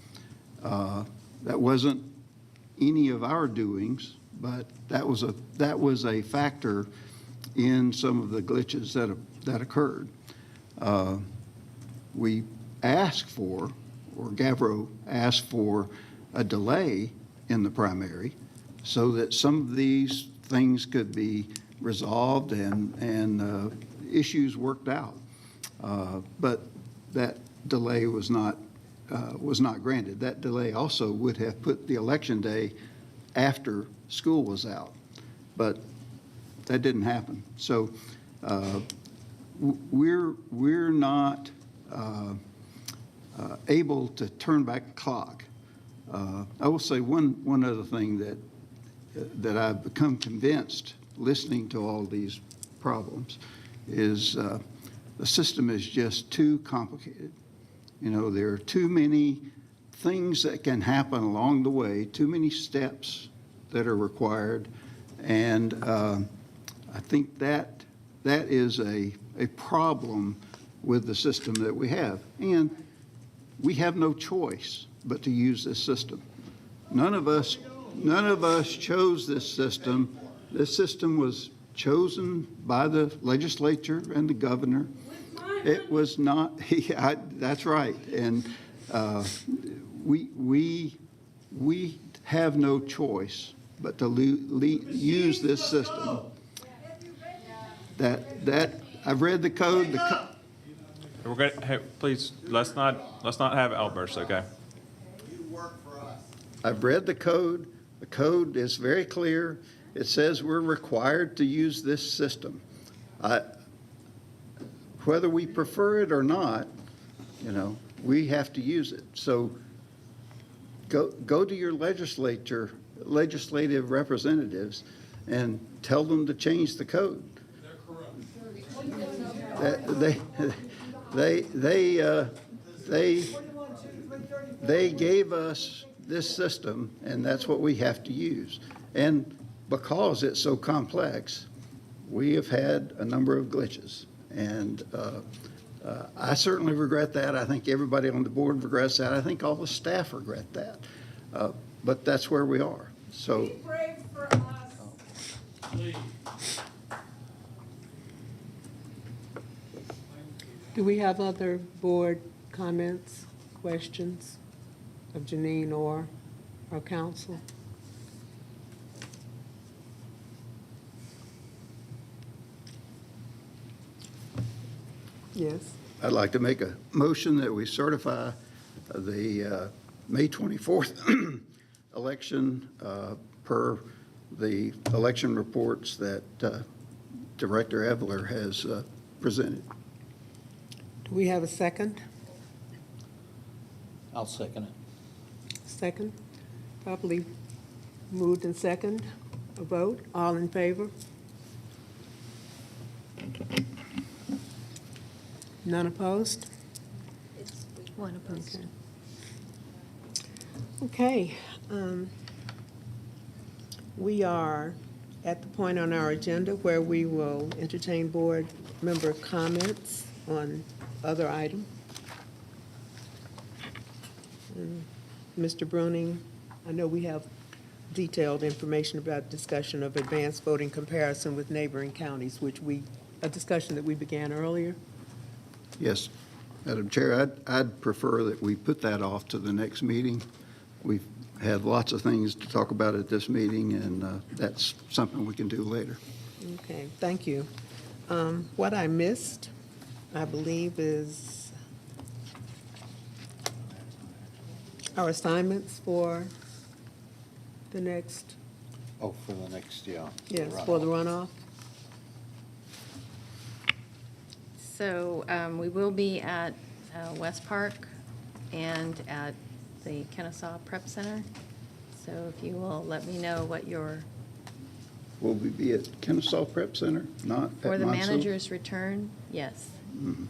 That wasn't any of our doings, but that was a factor in some of the glitches that occurred. We asked for, or Gavro asked for, a delay in the primary so that some of these things could be resolved and issues worked out. But that delay was not granted. That delay also would have put the election day after school was out, but that didn't happen. So we're not able to turn back the clock. I will say one other thing that I've become convinced listening to all these problems is the system is just too complicated. There are too many things that can happen along the way, too many steps that are required, and I think that is a problem with the system that we have. And we have no choice but to use this system. None of us chose this system. This system was chosen by the legislature and the governor. It was not, that's right. And we have no choice but to use this system. I've read the code. We're going to, hey, please, let's not have outbursts, okay? I've read the code. The code is very clear. It says we're required to use this system. Whether we prefer it or not, we have to use it. So go to your legislative representatives and tell them to change the code. They gave us this system, and that's what we have to use. And because it's so complex, we have had a number of glitches. And I certainly regret that. I think everybody on the board regrets that. I think all the staff regret that. But that's where we are. So, Do we have other board comments, questions of Janine or our council? Yes. I'd like to make a motion that we certify the May 24th election per the election reports that Director Eveler has presented. Do we have a second? I'll second it. Second? Properly moved and second. A vote? All in favor? None opposed? One opposed. Okay. We are at the point on our agenda where we will entertain board member comments on other item. Mr. Bruning, I know we have detailed information about discussion of advanced voting comparison with neighboring counties, a discussion that we began earlier. Yes, Madam Chair, I'd prefer that we put that off to the next meeting. We've had lots of things to talk about at this meeting, and that's something we can do later. Okay, thank you. What I missed, I believe, is our assignments for the next, Oh, for the next, yeah. yes, for the runoff. So we will be at West Park and at the Kennesaw Prep Center. So if you will let me know what your, Will we be at Kennesaw Prep Center, not at for the Monsoon? manager's return, yes. Mhm.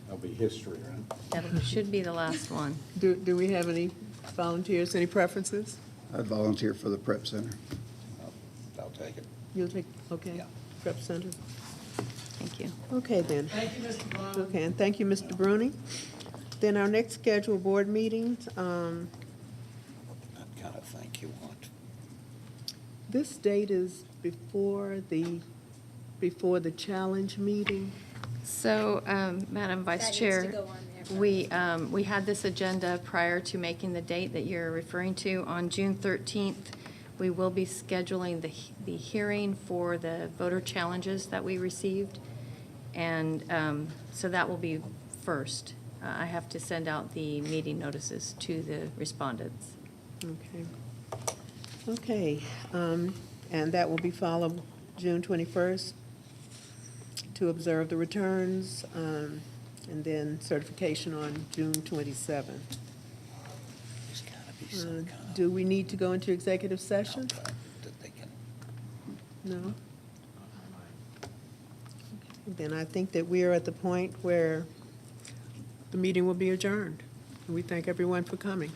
That'll be history, right? That should be the last one. Do we have any volunteers, any preferences? I'd volunteer for the Prep Center. I'll take it. You'll take, okay, Yeah. Prep Center. Thank you. Okay, then. Thank you, Mr. Brown. Okay, and thank you, Mr. Bruni. Then our next scheduled board meetings, That kind of thank you want. this date is before the challenge meeting. So, Madam Vice Chair, we had this agenda prior to making the date that you're referring to. On June 13th, we will be scheduling the hearing for the voter challenges that we received. And so that will be first. I have to send out the meeting notices to the respondents. Okay. Okay, and that will be followed June 21st to observe the returns, and then certification on June 27th. There's gotta be some kind Do we need to go into executive session? of that they can. No? Then I think that we are at the point where the meeting will be adjourned. And we thank everyone for coming.